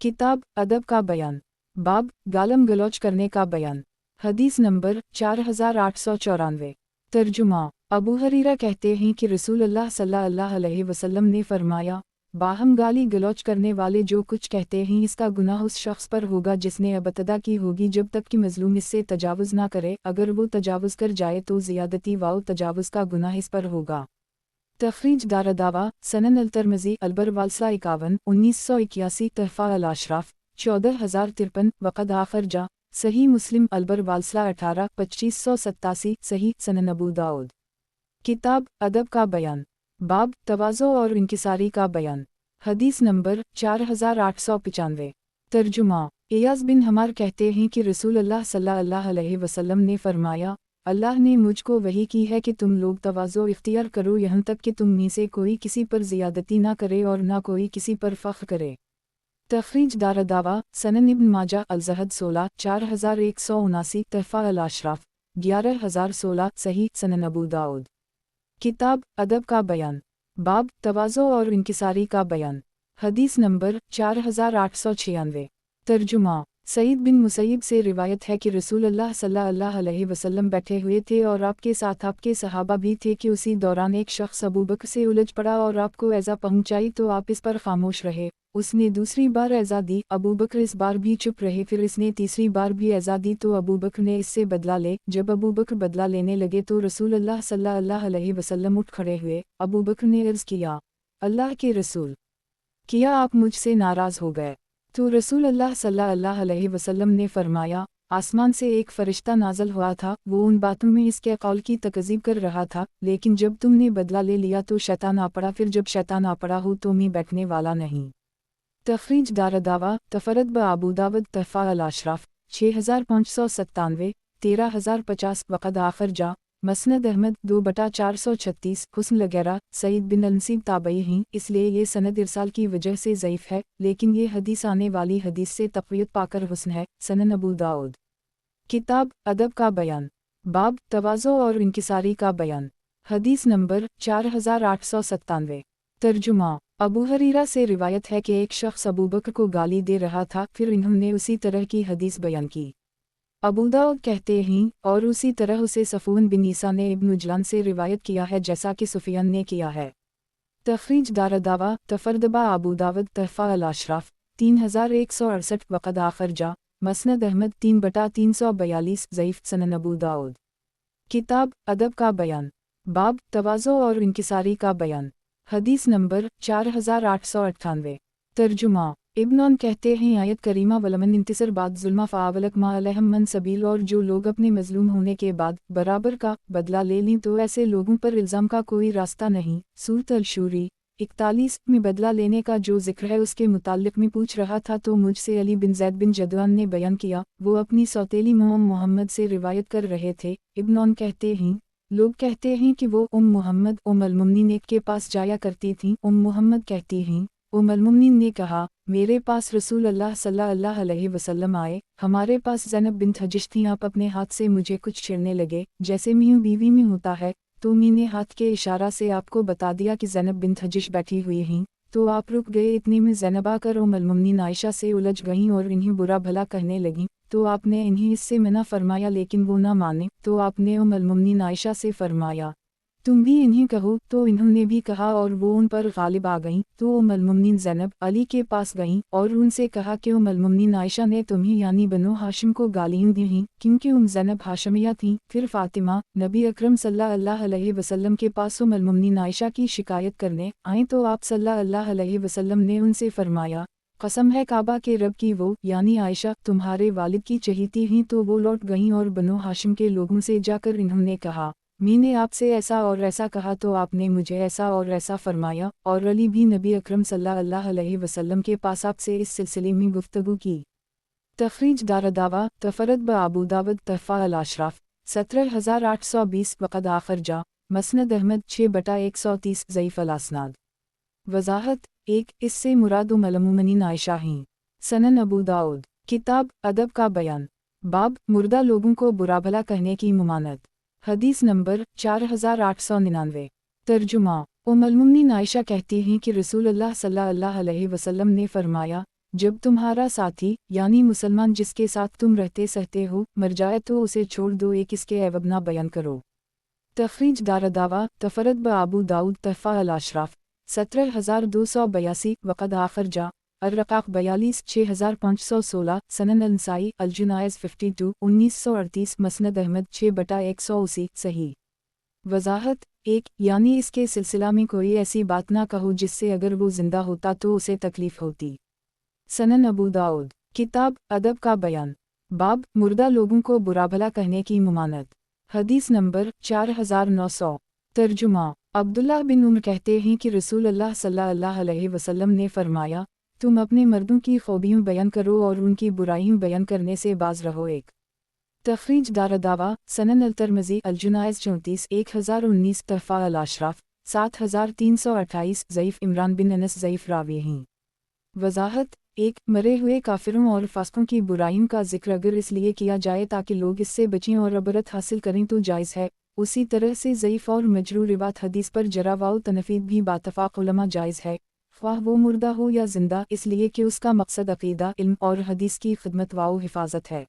किताब अदब का बयान, बाब गालम गलौच करने का बयान। हदीस नंबर 4894। तर्जुमा। अबू हरीरा कहते हैं कि रसूलुल्लाह सल्लल्लाहु अलैहि वसल्लम ने फरमाया, बाहम गाली गलौच करने वाले जो कुछ कहते हैं इसका गुनाह उस शख्स पर होगा जिसने अबतदा की होगी जब तक कि मजलूम इससे तजावुज़ ना करे। अगर वो तजावुज़ कर जाए तो ज़ियादती व तजावुज़ का गुनाह इस पर होगा। तखरीज दारदावा सनन अल-तिर्मिज़ी अल-बर वालसा 51 1981 तहफ़ा अल-अशराफ 14053 वक़द आखिर जा सही मुस्लिम अल-बर वालसा 18 2587 सही सनन अबू दाऊद। किताब अदब का बयान, बाब तवाज़ो और इंकिसारी का बयान। हदीस नंबर 4895। तर्जुमा। इयाज़ बिन हमार कहते हैं कि रसूलुल्लाह सल्लल्लाहु अलैहि वसल्लम ने फरमाया, अल्लाह ने मुझको वही की है कि तुम लोग तवाज़ो इख्तियार करो यहाँ तक कि तुम में से कोई किसी पर ज़ियादती ना करे और ना कोई किसी पर फ़ख्र करे। तखरीज दारदावा सनन इब्न माजा अल-ज़हद 16 4179 तहफ़ा अल-अशराफ 11016 सही सनन अबू दाऊद। किताब अदब का बयान, बाब तवाज़ो और इंकिसारी का बयान। हदीस नंबर 4896। तर्जुमा। सईद बिन मुसैयब से रिवायत है कि रसूलुल्लाह सल्लल्लाहु अलैहि वसल्लम बैठे हुए थे और आपके साथ आपके सहाबा भी थे कि उसी दौरान एक शख्स अबू बकर से उलझ पड़ा और आपको ऐज़ा पहुंचाई तो आप इस पर खामोश रहे। उसने दूसरी बार ऐज़ा दी, अबू बकर इस बार भी चुप रहे, फिर इसने तीसरी बार भी ऐज़ा दी तो अबू बकर ने इससे बदला ले। जब अबू बकर बदला लेने लगे तो रसूलुल्लाह सल्लल्लाहु अलैहि वसल्लम उठ खड़े हुए। अबू बकर ने अर्ज़ किया, अल्लाह के रसूल, किया आप मुझसे नाराज़ हो गए? तो रसूलुल्लाह सल्लल्लाहु अलैहि वसल्लम ने फरमाया, आसमान से एक फरिश्ता नाज़िल हुआ था, वो उन बातों में इसके कौल की तकज़ीब कर रहा था, लेकिन जब तुमने बदला ले लिया तो शैतान आ पड़ा, फिर जब शैतान आ पड़ा हो तो मैं बैठने वाला नहीं। तखरीज दारदावा तफरद ब अबू दाऊद तहफ़ा अल-अशराफ 6597 13050 वक़द आखिर जा मसनद अहमद 2/436 हुस्न लगैरा सईद बिन अल-नसीब ताबई हैं, इसलिए ये सनद इरसाल की वजह से ज़ईफ़ है, लेकिन ये हदीस आने वाली हदीस से तक़वियत पाकर हुस्न है। सनन अबू दाऊद। किताब अदब का बयान, बाब तवाज़ो और इंकिसारी का बयान। हदीस नंबर 4897। तर्जुमा। अबू हरीरा से रिवायत है कि एक शख्स अबू बकर को गाली दे रहा था, फिर इन्होंने उसी तरह की हदीस बयान की। अबू दाऊद कहते हैं, और उसी तरह उसे सफ़ून बिन ईसा ने इब्न उजलान से रिवायत किया है जैसा कि सुफियान ने किया है। तखरीज दारदावा तफरदबा अबू दाऊद तहफ़ा अल-अशराफ 3168 वक़द आखिर जा मसनद अहमद 3/342 ज़ईफ़ सनन अबू दाऊद। किताब अदब का बयान, बाब तवाज़ो और इंकिसारी का बयान। हदीस नंबर 4898। तर्जुमा। इब्न कहते हैं, आयत करीमा वलमन इंतिसर बाद जुल्मा फ़ावलक मा अलैहिम मन सबील, और जो लोग अपने मजलूम होने के बाद बराबर का बदला ले लें तो ऐसे लोगों पर इल्ज़ाम का कोई रास्ता नहीं। सूरत अल-शूरी 41 में बदला लेने का जो जिक्र है उसके मुताल्लिक़ में पूछ रहा था तो मुझसे अली बिन ज़ैद बिन जदवान ने बयान किया, वो अपनी सौतेली मोहम्मद से रिवायत कर रहे थे। इब्न कहते हैं, लोग कहते हैं कि वो मोहम्मद अल-मुमिनीन के पास जाया करती थीं। मोहम्मद कहती हैं, अल-मुमिनीन ने कहा, मेरे पास रसूलुल्लाह सल्लल्लाहु अलैहि वसल्लम आए, हमारे पास ज़ैनब बिन्त हजिश थी, आप अपने हाथ से मुझे कुछ छेड़ने लगे जैसे मियाँ बीवी में होता है, तो मैंने हाथ के इशारा से आपको बता दिया कि ज़ैनब बिन्त हजिश बैठी हुई हैं, तो आप रुक गए। इतने में ज़ैनब आकर अल-मुमिनीन आयशा से उलझ गईं और इन्हें बुरा भला कहने लगीं, तो आपने इन्हें इससे मना फरमाया लेकिन वो ना माने, तो आपने अल-मुमिनीन आयशा से फरमाया, तुम भी इन्हें कहो, तो इन्होंने भी कहा और वो उन पर गालिब आ गईं, तो उम्मुल मुमिनीन ज़ैनब अली के पास गईं और उनसे कहा कि उम्मुल मुमिनीन आयशा ने तुम्हें यानी बनो हाशिम को गालियाँ दी हैं, क्योंकि ज़ैनब हाशमिया थीं। फिर फ़ातिमा नबी अकरम सल्लल्लाहु अलैहि वसल्लम के पास उम्मुल मुमिनीन आयशा की शिकायत करने आएँ तो आप सल्लल्लाहु अलैहि वसल्लम ने उनसे फरमाया, कसम है काबा के रब की, वो यानी आयशा तुम्हारे वालिद की चहीती हैं। तो वो लौट गईं और बनो हाशिम के लोगों से जाकर इन्होंने कहा, मैंने आपसे ऐसा और ऐसा कहा तो आपने मुझे ऐसा और ऐसा फरमाया, और अली भी नबी अकरम सल्लल्लाहु अलैहि वसल्लम के पास आपसे इस सिलसिले में गुफ्तगू की। तखरीज दारदावा तफरद ब अबू दावद तहफ़ा अल अशराफ 17820 वक़द आखर जा मसनद अहमद 6/130 ज़ईफ़ अल असनाद। वज़ाहत 1 इससे मुराद उम्मुल मुमिनीन आयशा हैं। सनन अबू दाऊद किताब अदब का बयान बाब मुर्दा लोगों को बुरा भला कहने की ममानत। हदीस नंबर 4899। तर्जुमा उम्मुल मुमिनीन आयशा कहती हैं कि रसूलुल्लाह सल्लल्लाहु अलैहि वसल्लम ने फरमाया, जब तुम्हारा साथी यानी मुसलमान जिसके साथ तुम रहते सहते हो मर जाए तो उसे छोड़ दो, एक इसके एवब ना बयान करो। तखरीज दारदावा तफरद ब अबू दाऊद तहफ़ा अल अशराफ 17282 वक़द आखर जा अर्रक़ाक़ 42 6516 सनन अल-नसाई अल-जुनाइज़ 52 1938 मसनद अहमद 6/180 सही। वज़ाहत 1 यानी इसके सिलसिला में कोई ऐसी बात ना कहो जिससे अगर वो ज़िंदा होता तो उसे तकलीफ़ होती। सनन अबू दाऊद किताब अदब का बयान बाब मुर्दा लोगों को बुरा भला कहने की ममानत। हदीस नंबर 4900। तर्जुमा अब्दुल्लाह बिन उमर कहते हैं कि रसूलुल्लाह सल्लल्लाहु अलैहि वसल्लम ने फरमाया, तुम अपने मर्दों की खूबियाँ बयान करो और उनकी बुराइयाँ बयान करने से बाज रहो। एक तखरीज दारदावा सनन अल-तिरमिज़ी अल-जुनाइज़ 34 1019 तहफ़ा अल अशराफ 7328 ज़ईफ़ इमरान बिन अनस ज़ईफ़ रावी हैं। वज़ाहत 1 मरे हुए काफिरों और फास्कों की बुराइयों का जिक्र अगर इसलिए किया जाए ताकि लोग इससे बचें और अबरत हासिल करें तो जायज़ है। उसी तरह से ज़ईफ़ और मजरूर रिवायत हदीस पर जरा वाव तनफ़ीद भी बातफ़ाक़ उलमा जायज़ है, ख्वाह वो मुर्दा हो या ज़िंदा, इसलिए कि उसका मकसद अक़ीदा इल्म और हदीस की खिदमत वाव हिफाजत है।